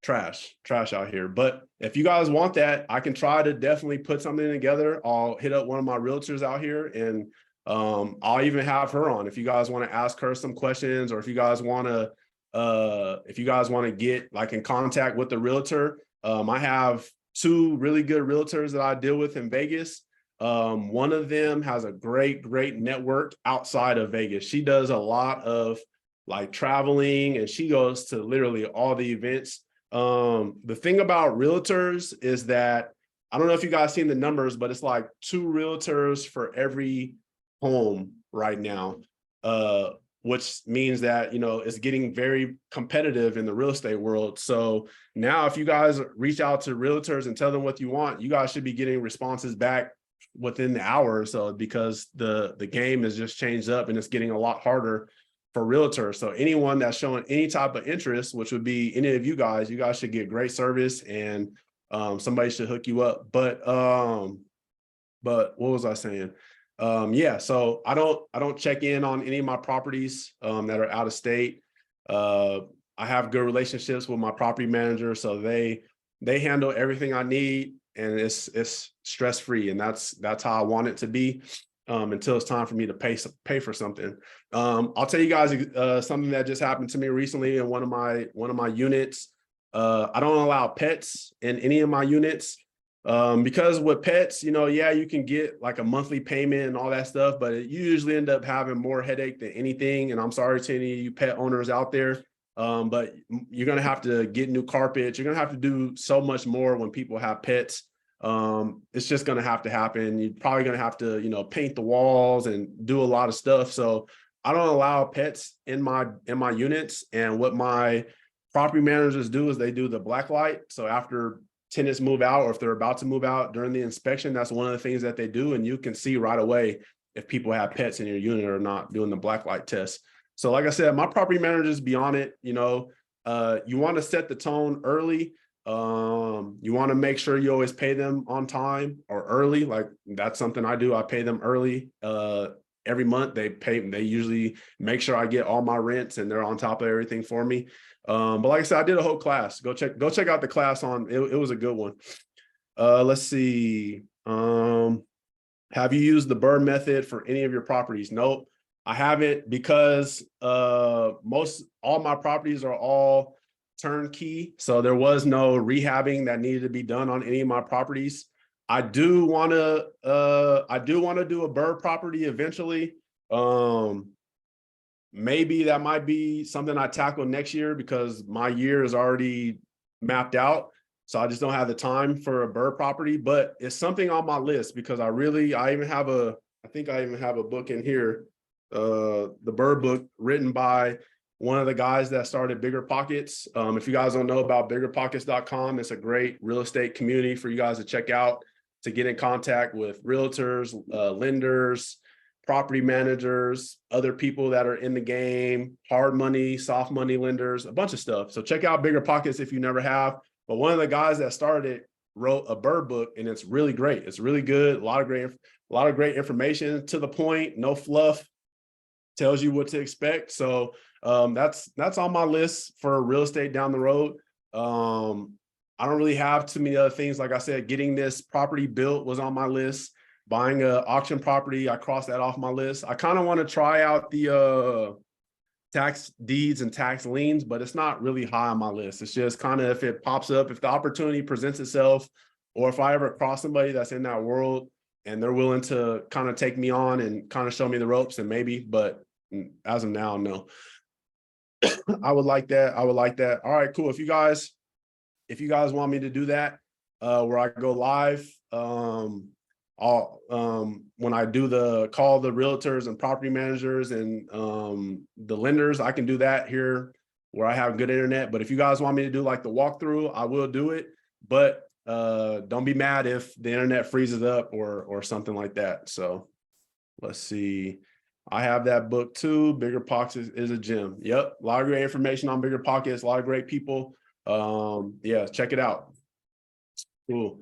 Trash out here. But if you guys want that, I can try to definitely put something together. I'll hit up one of my realtors out here, and I'll even have her on if you guys want to ask her some questions, or if you guys want to get like in contact with the realtor. I have two really good realtors that I deal with in Vegas. One of them has a great network outside of Vegas. She does a lot of like traveling, and she goes to literally all the events. The thing about realtors is that, I don't know if you guys seen the numbers, but it's like 2 realtors for every home right now. which means that, you know, it's getting very competitive in the real estate world. So now if you guys reach out to realtors and tell them what you want, you guys should be getting responses back within the hour or so, because the game has just changed up and it's getting a lot harder for realtors. So anyone that's showing any type of interest, which would be any of you guys should get great service, and somebody should hook you up. But what was I saying? Yeah, so I don't check in on any of my properties that are out of state. I have good relationships with my property manager, so they handle everything I need, and it's stress free, and that's how I want it to be until it's time for me to pay for something. I'll tell you guys something that just happened to me recently in one of my units. I don't allow pets in any of my units. Because with pets, you know, yeah, you can get like a monthly payment and all that stuff, but you usually end up having more headache than anything. And I'm sorry to any of you pet owners out there, but you're going to have to get new carpets. You're going to have to do so much more when people have pets. It's just going to happen. You're probably going to have to, you know, paint the walls and do a lot of stuff. So I don't allow pets in my units. And what my property managers do is they do the black light. So after tenants move out, or if they're about to move out during the inspection, that's one of the things that they do. And you can see right away if people have pets in your unit or not, doing the black light test. So like I said, my property managers be on it. You know, you want to set the tone early. You want to make sure you always pay them on time or early. Like that's something I do. I pay them early. Every month they usually make sure I get all my rents and they're on top of everything for me. But like I said, I did a whole class. Go check out the class on it. It was a good one. Let's see. Have you used the BRRRR method for any of your properties? Nope, I haven't, because all my properties are all turnkey. So there was no rehabbing that needed to be done on any of my properties. I do want to do a BRRRR property eventually. Maybe that might be something I tackle next year, because my year is already mapped out. So I just don't have the time for a BRRRR property, but it's something on my list, because I even have I think I even have a book in here, the BRRRR book written by one of the guys that started Bigger Pockets. If you guys don't know about biggerpockets.com, it's a great real estate community for you guys to check out, to get in contact with realtors, lenders, property managers, other people that are in the game, hard money, soft money lenders, a bunch of stuff. So check out Bigger Pockets if you never have. But one of the guys that started it wrote a BRRRR book, and it's really great. It's really good. A lot of great information, to the point, no fluff, tells you what to expect. So that's on my list for real estate down the road. I don't really have too many other things. Like I said, getting this property built was on my list. Buying an auction property, I crossed that off my list. I kind of want to try out the tax deeds and tax liens, but it's not really high on my list. It's just kind of, if it pops up, if the opportunity presents itself, or if I ever cross somebody that's in that world and they're willing to kind of take me on and kind of show me the ropes, and maybe, but as of now, no. I would like that. All right, cool. If you guys want me to do that, where I go live, when I do call the realtors and property managers and the lenders, I can do that here where I have good internet. But if you guys want me to do like the walkthrough, I will do it. But don't be mad if the internet freezes up or something like that. So let's see. I have that book too. Bigger Pockets is a gem. Yep, a lot of great information on Bigger Pockets. A lot of great people. Yeah, check it out. Cool.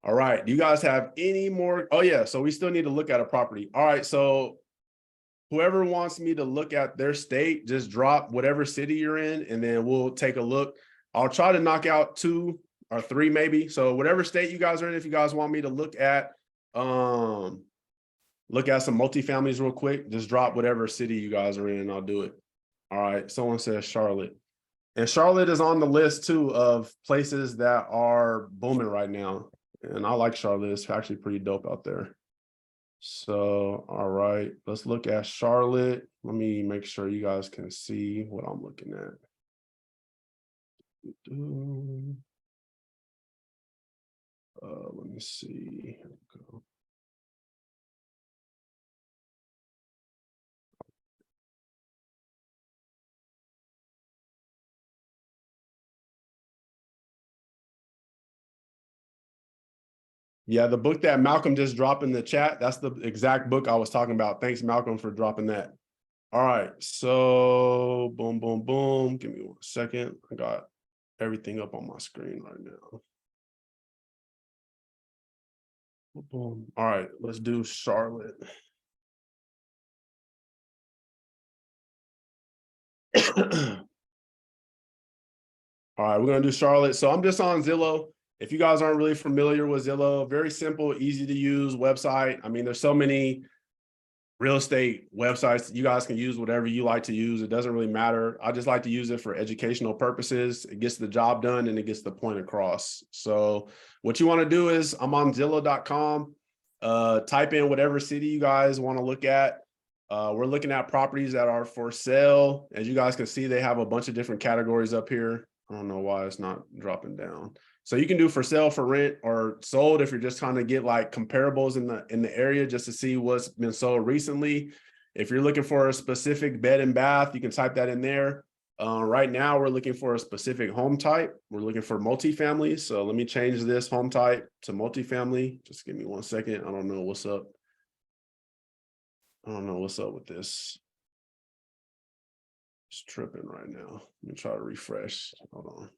All right. Do you guys have any more? Oh, yeah. So we still need to look at a property. All right. So whoever wants me to look at their state, just drop whatever city you're in, and then we'll take a look. I'll try to knock out 2 or 3 maybe. So whatever state you guys are in, if you guys want me to look at some multifamilies real quick, just drop whatever city you guys are in and I'll do it. All right. Someone says Charlotte. And Charlotte is on the list too of places that are booming right now. And I like Charlotte. It's actually pretty dope out there. So, all right, let's look at Charlotte. Let me make sure you guys can see what I'm looking at. Let me see. Here we go. Yeah, the book that Malcolm just dropped in the chat, that's the exact book I was talking about. Thanks, Malcolm, for dropping that. All right, so boom, boom, boom. Give me 1 second. I got everything up on my screen right now. Boom. All right, let's do Charlotte. All right, we're gonna do Charlotte. So I'm just on Zillow. If you guys aren't really familiar with Zillow, very simple, easy to use website. I mean, there's so many real estate websites. You guys can use whatever you like to use. It doesn't really matter. I just like to use it for educational purposes. It gets the job done and it gets the point across. So what you want to do is I'm on Zillow.com. Type in whatever city you guys want to look at. We're looking at properties that are for sale. As you guys can see, they have a bunch of different categories up here. I don't know why it's not dropping down. So you can do for sale, for rent, or sold if you're just trying to get like comparables in the area just to see what's been sold recently. If you're looking for a specific bed and bath, you can type that in there. Right now, we're looking for a specific home type. We're looking for multifamily. So let me change this home type to multifamily. Just give me 1 second. I don't know what's up. I don't know what's up with this. It's tripping right now. Let me try to refresh. Hold on.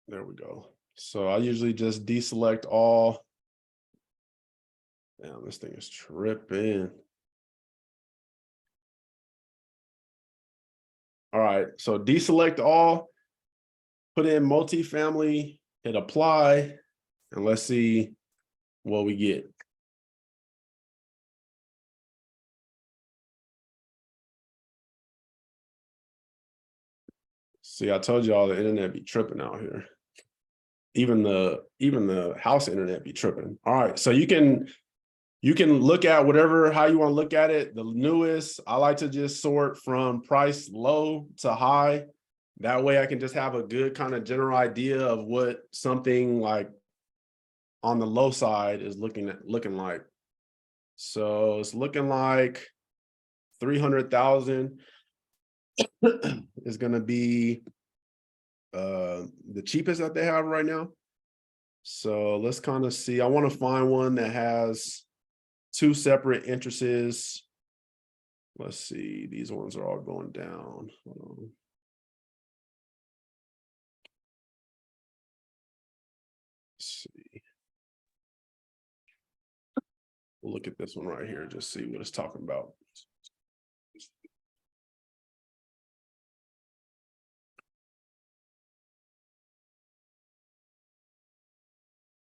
There we go. So I usually just deselect all. Damn, this thing is tripping. All right, so deselect all, put in multifamily, hit apply, and let's see what we get. See, I told you all the internet be tripping out here. Even the house internet be tripping. All right, so you can look at whatever, how you want to look at it. The newest, I like to just sort from price low to high. That way I can just have a good kind of general idea of what something like on the low side is looking like. So it's looking like 300,000 is going to be the cheapest that they have right now. So let's kind of see. I want to find one that has 2 separate entrances. Let's see. These ones are all going down. Let's see. We'll look at this one right here, just see what it's talking about.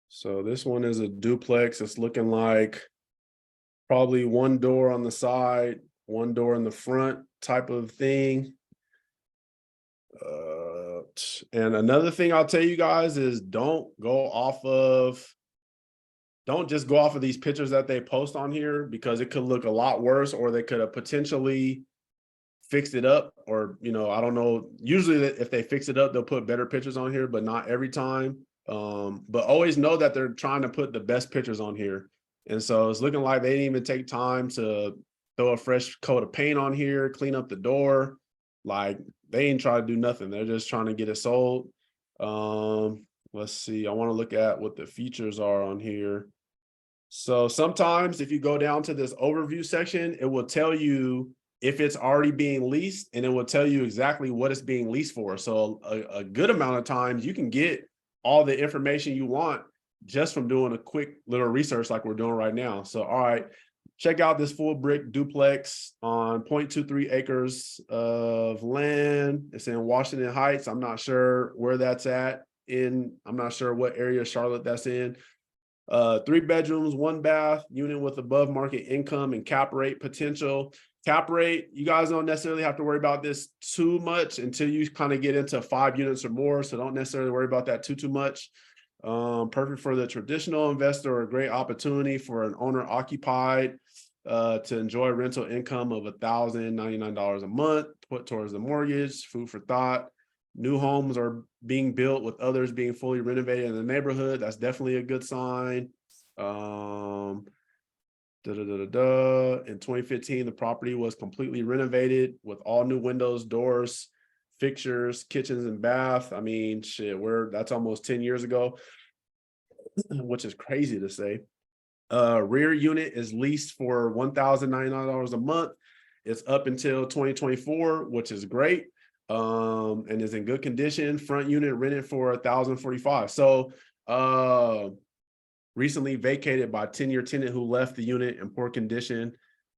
So this one is a duplex. It's looking like probably 1 door on the side, 1 door in the front type of thing. And another thing I'll tell you guys is don't just go off of these pictures that they post on here, because it could look a lot worse, or they could have potentially fixed it up, or, you know, I don't know. Usually if they fix it up, they'll put better pictures on here, but not every time. But always know that they're trying to put the best pictures on here. And so it's looking like they didn't even take time to throw a fresh coat of paint on here, clean up the door. Like, they ain't trying to do nothing. They're just trying to get it sold. Let's see. I want to look at what the features are on here. So sometimes if you go down to this overview section, it will tell you if it's already being leased, and it will tell you exactly what it's being leased for. So a good amount of times you can get all the information you want just from doing a quick little research like we're doing right now. So, all right, check out this full brick duplex on 0.23 acres of land. It's in Washington Heights. I'm not sure where that's at I'm not sure what area of Charlotte that's in. 3 bedrooms, 1 bath, unit with above market income and cap rate potential. Cap rate, you guys don't necessarily have to worry about this too much until you kind of get into 5 units or more. So don't necessarily worry about that too much. Perfect for the traditional investor, or a great opportunity for an owner occupied to enjoy rental income of $1,099 a month, put towards the mortgage. Food for thought. New homes are being built with others being fully renovated in the neighborhood. That's definitely a good sign. In 2015, the property was completely renovated with all new windows, doors, fixtures, kitchens, and bath. I mean, shit, that's almost 10 years ago, which is crazy to say. Rear unit is leased for $1,099 a month. It's up until 2024, which is great. And is in good condition. Front unit rented for $1,045. So recently vacated by a 10-year tenant who left the unit in poor condition,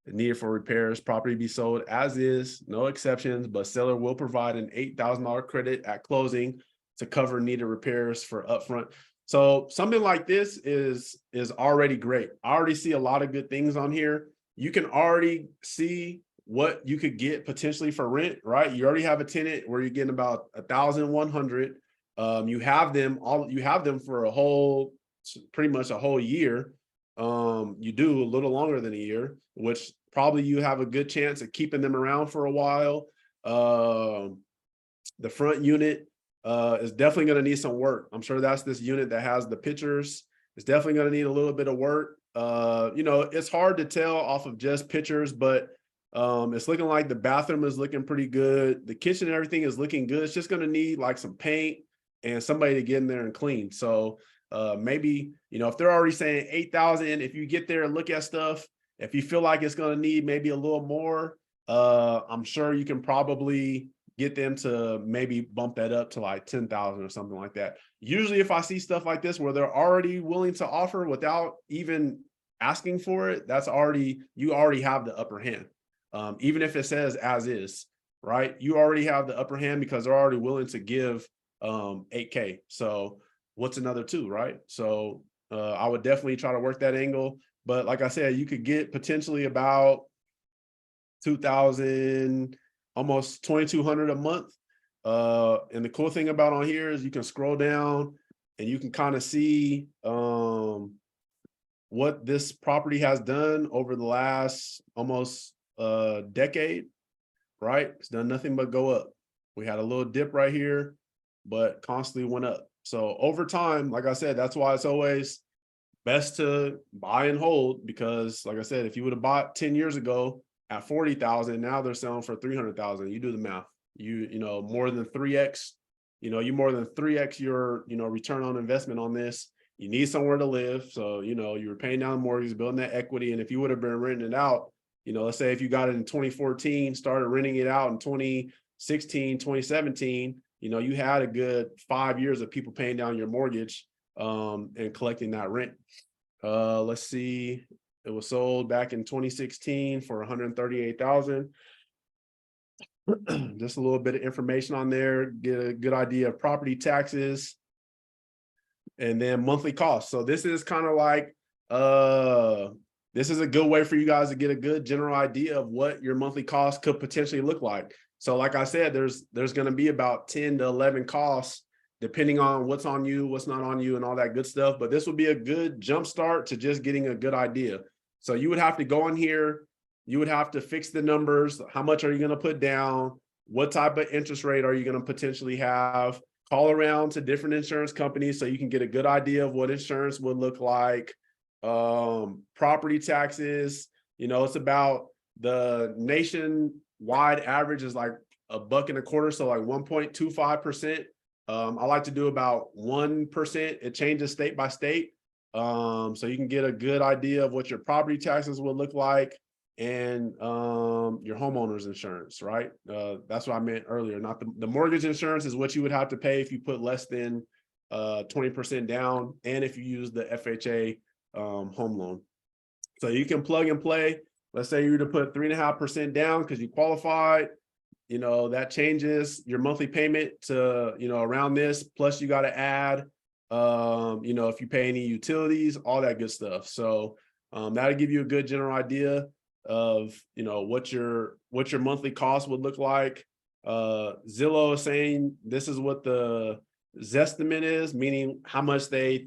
needed for repairs. Property be sold as is, no exceptions, but seller will provide an $8,000 credit at closing to cover needed repairs for upfront. So something like this is already great. I already see a lot of good things on here. You can already see what you could get potentially for rent, right? You already have a tenant where you're getting about 1,100. You have them for a whole, pretty much a whole year. You do a little longer than a year, which probably you have a good chance of keeping them around for a while. The front unit is definitely going to need some work. I'm sure that's this unit that has the pictures. It's definitely going to need a little bit of work. It's hard to tell off of just pictures, but it's looking like the bathroom is looking pretty good. The kitchen and everything is looking good. It's just going to need like some paint and somebody to get in there and clean. So maybe, if they're already saying 8,000, if you get there and look at stuff, if you feel like it's going to need maybe a little more, I'm sure you can probably get them to maybe bump that up to like 10,000 or something like that. Usually if I see stuff like this where they're already willing to offer without even asking for it, you already have the upper hand. Even if it says as is, right? You already have the upper hand because they're already willing to give 8K. So what's another 2, right? So I would definitely try to work that angle. But like I said, you could get potentially about 2,000, almost 2,200 a month. And the cool thing about on here is you can scroll down and you can kind of see what this property has done over the last almost decade, right? It's done nothing but go up. We had a little dip right here, but constantly went up. So over time, like I said, that's why it's always best to buy and hold, because like I said, if you would have bought 10 years ago at 40,000, now they're selling for 300,000. You do the math. More than 3x. You more than 3x your return on investment on this. You need somewhere to live, so you were paying down the mortgage, building that equity, and if you would have been renting it out, let's say if you got it in 2014, started renting it out in 2016, 2017, you had a good 5 years of people paying down your mortgage and collecting that rent. Let's see, it was sold back in 2016 for 138,000. Just a little bit of information on there, get a good idea of property taxes and then monthly costs. So this is kind of like this is a good way for you guys to get a good general idea of what your monthly costs could potentially look like. So like I said, there's going to be about 10 to 11 costs depending on what's on you, what's not on you, and all that good stuff. But this would be a good jump start to just getting a good idea. So you would have to go in here, you would have to fix the numbers. How much are you going to put down? What type of interest rate are you going to potentially have? Call around to different insurance companies so you can get a good idea of what insurance would look like. Property taxes, it's about the nationwide average is like $1.25, so like 1.25%. I like to do about 1%. It changes state by state. So you can get a good idea of what your property taxes will look like and your homeowner's insurance, right? That's what I meant earlier. Not the mortgage insurance is what you would have to pay if you put less than 20% down, and if you use the FHA home loan. So you can plug and play. Let's say you were to put 3.5% down because you qualified. That changes your monthly payment to around this. Plus you got to add if you pay any utilities, all that good stuff. So that'll give you a good general idea of what your monthly cost would look like. Zillow is saying this is what the Zestimate is, meaning how much they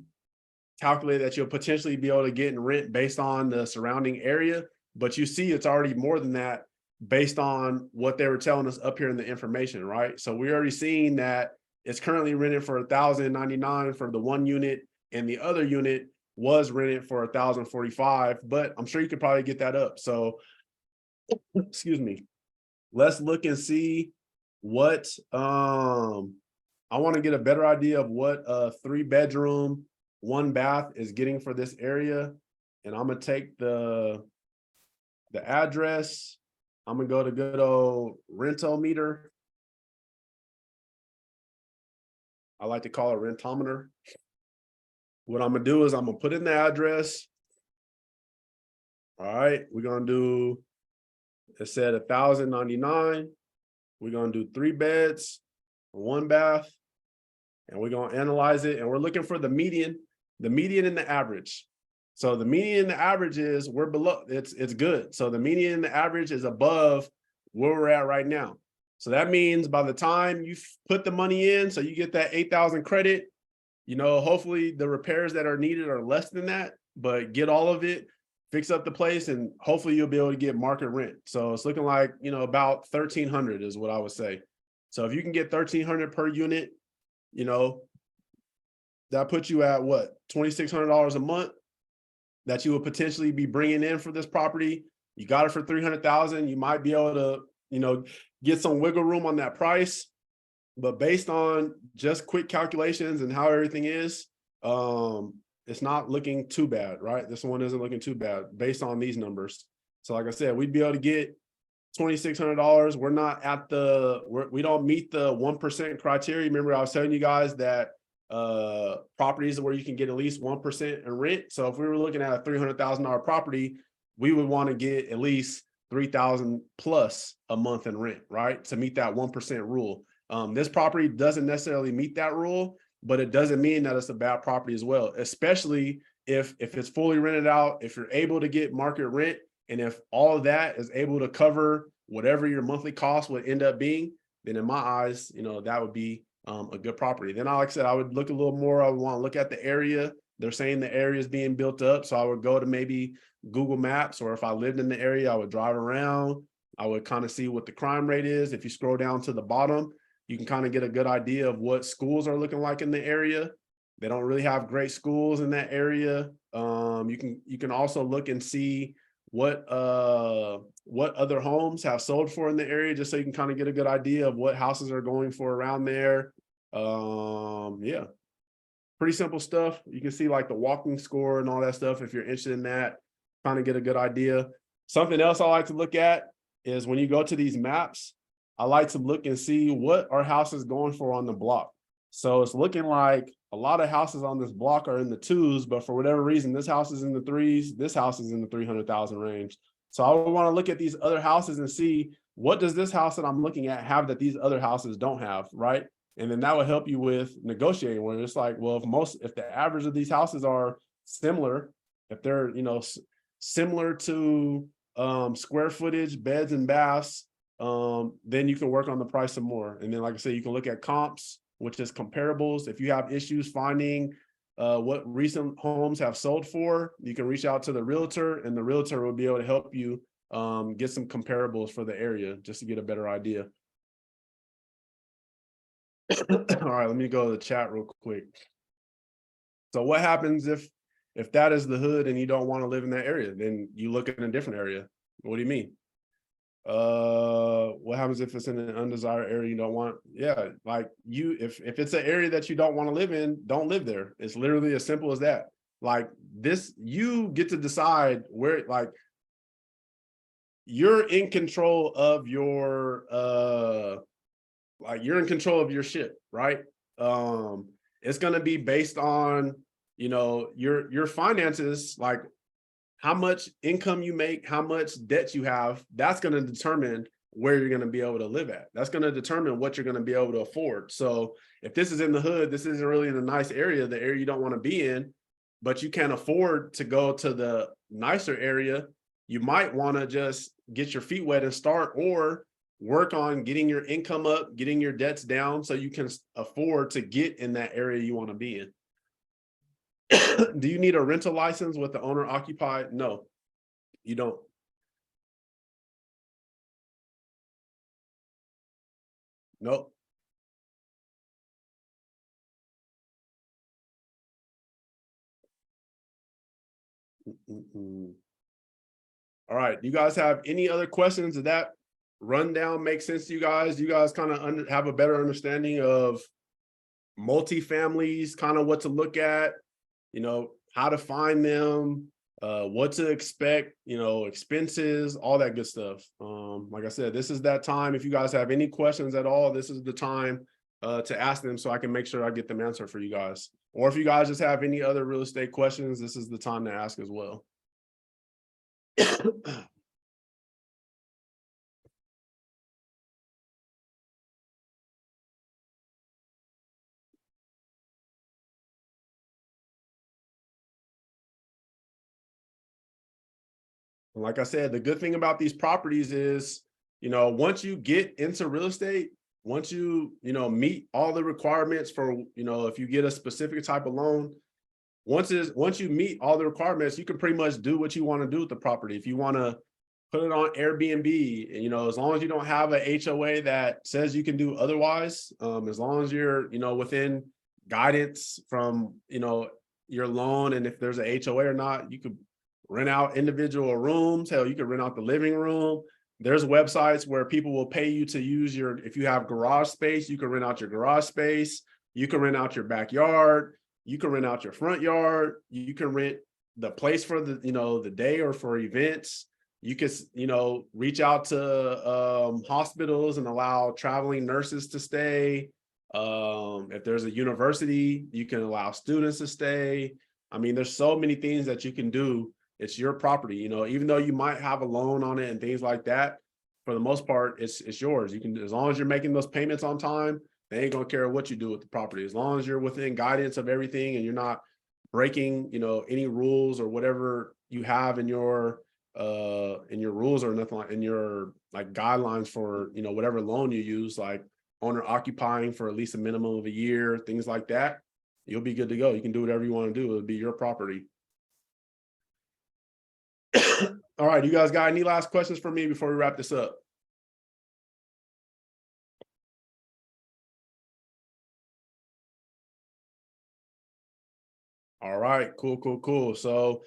calculate that you'll potentially be able to get in rent based on the surrounding area. But you see it's already more than that based on what they were telling us up here in the information, right? So we're already seeing that it's currently rented for $1,099 for the one unit, and the other unit was rented for 1,045, but I'm sure you could probably get that up. So, excuse me. Let's look and see what I want to get a better idea of what a 3-bedroom, 1-bath is getting for this area. And I'm gonna take the address. I'm gonna go to good old rental meter. I like to call it rentometer. What I'm gonna do is I'm gonna put in the address. All right, we're gonna do, it said 1,099. We're gonna do 3 beds, 1 bath, and we're gonna analyze it. And we're looking for the median and the average. So the median and the average is we're below, it's good. So the median and the average is above where we're at right now. So that means by the time you put the money in, so you get that 8,000 credit, you know, hopefully the repairs that are needed are less than that, but get all of it, fix up the place, and hopefully you'll be able to get market rent. So it's looking like, you know, about 1,300 is what I would say. So if you can get 1,300 per unit, you know, that puts you at what, $2,600 a month that you would potentially be bringing in for this property. You got it for 300,000. You might be able to, you know, get some wiggle room on that price. But based on just quick calculations and how everything is, it's not looking too bad, right? This one isn't looking too bad based on these numbers. So like I said, we'd be able to get $2,600. We're not at we don't meet the 1% criteria. Remember, I was telling you guys that properties where you can get at least 1% in rent. So if we were looking at a $300,000 property, we would want to get at least 3,000 plus a month in rent, right? To meet that 1% rule. This property doesn't necessarily meet that rule, but it doesn't mean that it's a bad property as well, especially if it's fully rented out, if you're able to get market rent, and if all of that is able to cover whatever your monthly cost would end up being, then in my eyes, you know, that would be a good property. Then, like I said, I would look a little more. I would want to look at the area. They're saying the area is being built up, so I would go to maybe Google Maps, or if I lived in the area, I would drive around. I would kind of see what the crime rate is. If you scroll down to the bottom, you can kind of get a good idea of what schools are looking like in the area. They don't really have great schools in that area. You can also look and see what other homes have sold for in the area, just so you can kind of get a good idea of what houses are going for around there. Yeah, pretty simple stuff. You can see like the walking score and all that stuff if you're interested in that, kind of get a good idea. Something else I like to look at is when you go to these maps, I like to look and see what are houses going for on the block. So it's looking like a lot of houses on this block are in the 2s, but for whatever reason, this house is in the 3s, this house is in the 300,000 range. So I would want to look at these other houses and see, what does this house that I'm looking at have that these other houses don't have, right? And then that would help you with negotiating, where it's like, well, if the average of these houses are similar, if they're, you know, similar to square footage, beds and baths, then you can work on the price some more. And then, like I said, you can look at comps, which is comparables. If you have issues finding what recent homes have sold for, you can reach out to the realtor, and the realtor will be able to help you get some comparables for the area, just to get a better idea. All right, let me go to the chat real quick. So what happens if that is the hood and you don't want to live in that area? Then you look in a different area. What do you mean? What happens if it's in an undesired area you don't want? Yeah, like if it's an area that you don't want to live in, don't live there. It's literally as simple as that. Like this, you get to decide where, like, you're in control of your you're in control of your shit, right? It's gonna be based on, you know, your finances, like how much income you make, how much debt you have. That's going to determine where you're going to be able to live at. That's going to determine what you're going to be able to afford. So if this is in the hood, this isn't really in a nice area, the area you don't want to be in, but you can't afford to go to the nicer area, you might want to just get your feet wet and start, or work on getting your income up, getting your debts down, so you can afford to get in that area you want to be in. Do you need a rental license with the owner occupied? No, you don't. Nope. All right. Do you guys have any other questions? Did that rundown make sense to you guys? You guys kind of have a better understanding of multifamilies, kind of what to look at, how to find them, what to expect, expenses, all that good stuff. Like I said, this is that time. If you guys have any questions at all, this is the time to ask them so I can make sure I get them answered for you guys. Or if you guys just have any other real estate questions, this is the time to ask as well. Like I said, the good thing about these properties is, once you get into real estate, once you, meet all the requirements for, if you get a specific type of loan, once you meet all the requirements, you can pretty much do what you want to do with the property. If you want to put it on Airbnb, as long as you don't have a HOA that says you can do otherwise, as long as you're, within guidance from, your loan, and if there's a HOA or not, you could rent out individual rooms. Hell, you could rent out the living room. There's websites where people will pay you to use if you have garage space, you can rent out your garage space. You can rent out your backyard. You can rent out your front yard. You can rent the place for the day or for events. You could, reach out to hospitals and allow traveling nurses to stay. If there's a university, you can allow students to stay. I mean, there's so many things that you can do. It's your property, even though you might have a loan on it and things like that, for the most part, it's yours. You can, as long as you're making those payments on time, they ain't gonna care what you do with the property. As long as you're within guidance of everything and you're not breaking, any rules or whatever you have in your rules or nothing, like in your guidelines for, whatever loan you use, like owner occupying for at least a minimum of a year, things like that, you'll be good to go. You can do whatever you want to do. It'll be your property. All right, you guys got any last questions for me before we wrap this up? All right, cool. So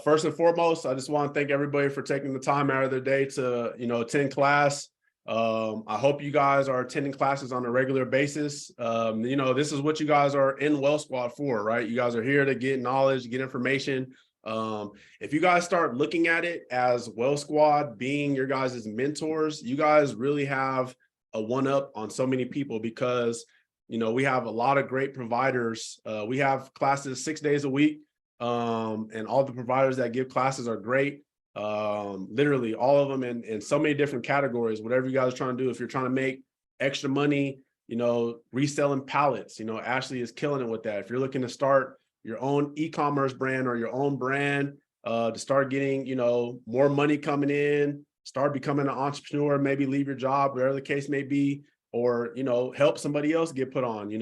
first and foremost, I just want to thank everybody for taking the time out of their day to, attend class. I hope you guys are attending classes on a regular basis. This is what you guys are in Well Squad for, right? You guys are here to get knowledge, get information. If you guys start looking at it as Well Squad being your guys' mentors, you guys really have a one-up on so many people, because we have a lot of great providers. We have classes 6 days a week, and all the providers that give classes are great. Literally all of them in so many different categories. Whatever you guys are trying to do, if you're trying to make extra money, reselling pallets, Ashley is killing it with that. If you're looking to start your own e-commerce brand or your own brand, to start getting, more money coming in, start becoming an entrepreneur, maybe leave your job, whatever the case may be, or, help somebody else get put on,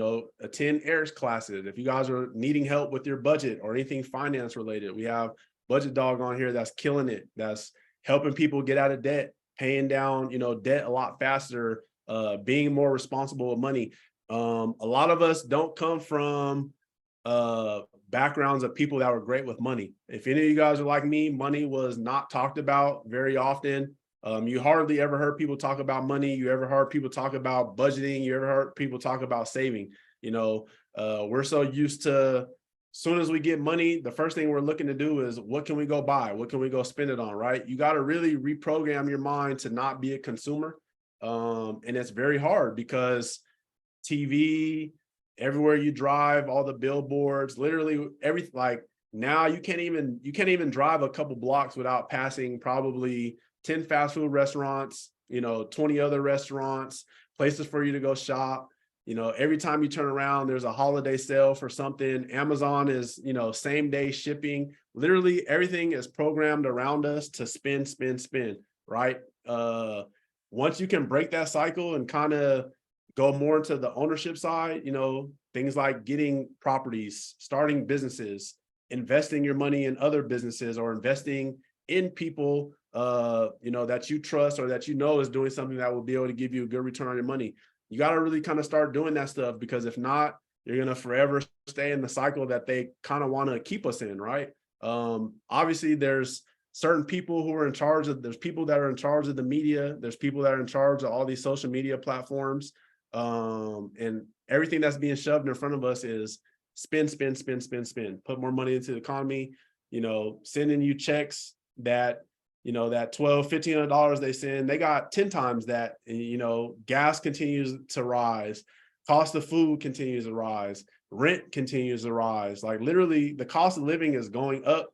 attend Eric's classes. If you guys are needing help with your budget or anything finance related, we have Budget Dog on here that's killing it. That's helping people get out of debt, paying down, debt a lot faster, being more responsible with money. A lot of us don't come from backgrounds of people that were great with money. If any of you guys are like me, money was not talked about very often. You hardly ever heard people talk about money. You ever heard people talk about budgeting? You ever heard people talk about saving? We're so used to, as soon as we get money, the first thing we're looking to do is, what can we go buy? What can we go spend it on, right? You got to really reprogram your mind to not be a consumer. And it's very hard because TV, everywhere you drive, all the billboards, literally everything. Like now you can't even drive a couple blocks without passing probably 10 fast food restaurants, 20 other restaurants, places for you to go shop. Every time you turn around, there's a holiday sale for something. Amazon is, same day shipping. Literally everything is programmed around us to spend, right? Once you can break that cycle and kind of go more into the ownership side, things like getting properties, starting businesses, investing your money in other businesses, or investing in people, that you trust or that is doing something that will be able to give you a good return on your money. You got to really kind of start doing that stuff, because if not, you're going to forever stay in the cycle that they kind of want to keep us in, right? Obviously there's certain people who are in charge of, there's people that are in charge of the media. There's people that are in charge of all these social media platforms. And everything that's being shoved in front of us is spend, spend, spend, spend, spend, put more money into the economy, sending you checks that, that $1,200, $1,500 they send, they got 10 times that. And, gas continues to rise, cost of food continues to rise, rent continues to rise. Like literally the cost of living is going up.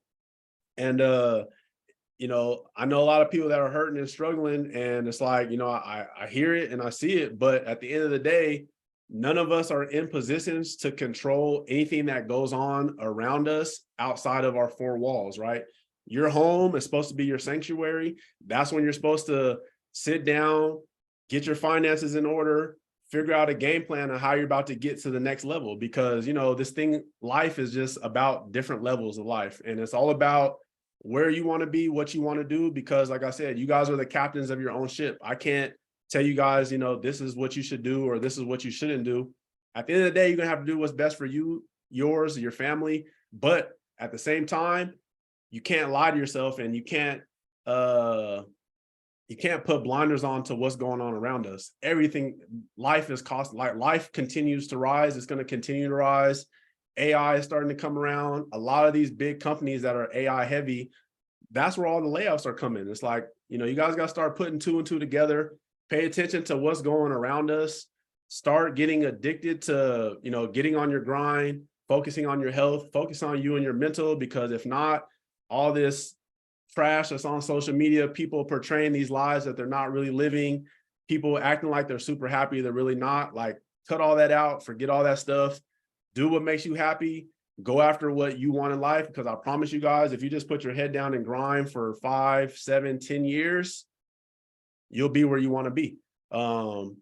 And I know a lot of people that are hurting and struggling, and it's like, I hear it and I see it, but at the end of the day, none of us are in positions to control anything that goes on around us outside of our four walls, right? Your home is supposed to be your sanctuary. That's when you're supposed to sit down, get your finances in order, figure out a game plan on how you're about to get to the next level. Because, this thing, life is just about different levels of life. And it's all about where you want to be, what you want to do. Because like I said, you guys are the captains of your own ship. I can't tell you guys, this is what you should do, or this is what you shouldn't do. At the end of the day, you're going to have to do what's best for you, yours, your family. But at the same time, you can't lie to yourself, and you can't put blinders on to what's going on around us. Everything, life continues to rise. It's going to continue to rise. AI is starting to come around. A lot of these big companies that are AI heavy, that's where all the layoffs are coming. It's like, you guys got to start putting two and two together, pay attention to what's going around us, start getting addicted to, getting on your grind, focusing on your health, focus on you and your mental, because if not, all this trash that's on social media, people portraying these lives that they're not really living, people acting like they're super happy, they're really not. Like, cut all that out, forget all that stuff, do what makes you happy, go after what you want in life. Because I promise you guys, if you just put your head down and grind for 5, 7, 10 years, you'll be where you want to be. And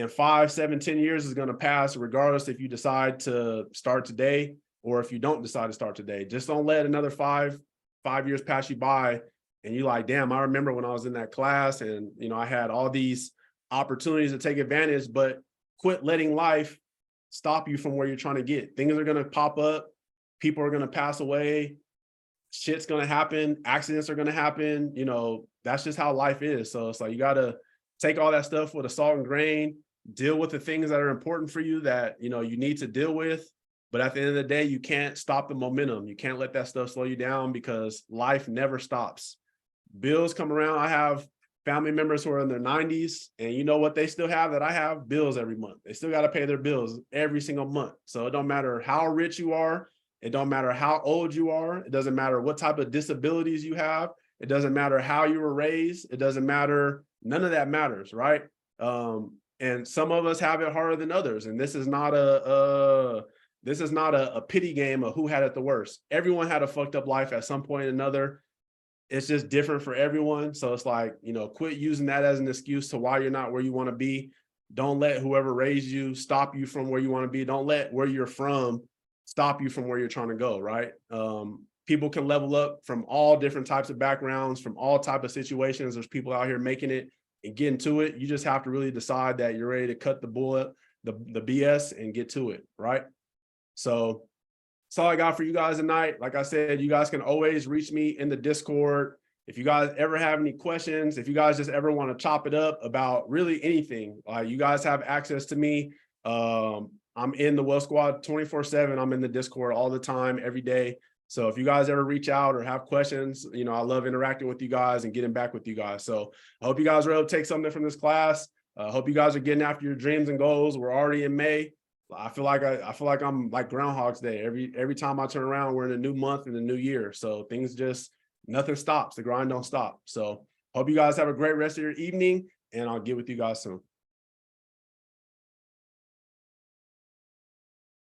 5, 7, 10 years is going to pass regardless if you decide to start today or if you don't decide to start today. Just don't let another 5 years pass you by and you're like, damn, I remember when I was in that class and, I had all these opportunities to take advantage, but quit letting life stop you from where you're trying to get. Things are going to pop up. People are going to pass away. Shit's going to happen. Accidents are going to happen. That's just how life is. So it's like, you got to take all that stuff with a salt and grain, deal with the things that are important for you that, you need to deal with. But at the end of the day, you can't stop the momentum. You can't let that stuff slow you down, because life never stops. Bills come around. I have family members who are in their 90s, and you know what they still have that I have? Bills every month. They still got to pay their bills every single month. So it don't matter how rich you are. It don't matter how old you are. It doesn't matter what type of disabilities you have. It doesn't matter how you were raised. It doesn't matter. None of that matters, right? And some of us have it harder than others. And this is not a pity game of who had it the worst. Everyone had a fucked up life at some point or another. It's just different for everyone. So it's like, quit using that as an excuse to why you're not where you want to be. Don't let whoever raised you stop you from where you want to be. Don't let where you're from stop you from where you're trying to go, right? People can level up from all different types of backgrounds, from all types of situations. There's people out here making it and getting to it. You just have to really decide that you're ready to cut the bullet, the BS, and get to it, right? So that's all I got for you guys tonight. Like I said, you guys can always reach me in the Discord. If you guys ever have any questions, if you guys just ever want to chop it up about really anything, you guys have access to me. I'm in the Well Squad 24/7. I'm in the Discord all the time, every day. So if you guys ever reach out or have questions, I love interacting with you guys and getting back with you guys. So I hope you guys were able to take something from this class. I hope you guys are getting after your dreams and goals. We're already in May. I feel like I'm like Groundhog's Day. Every time I turn around, we're in a new month and a new year. So things nothing stops. The grind don't stop. So hope you guys have a great rest of your evening, and I'll get with you guys soon.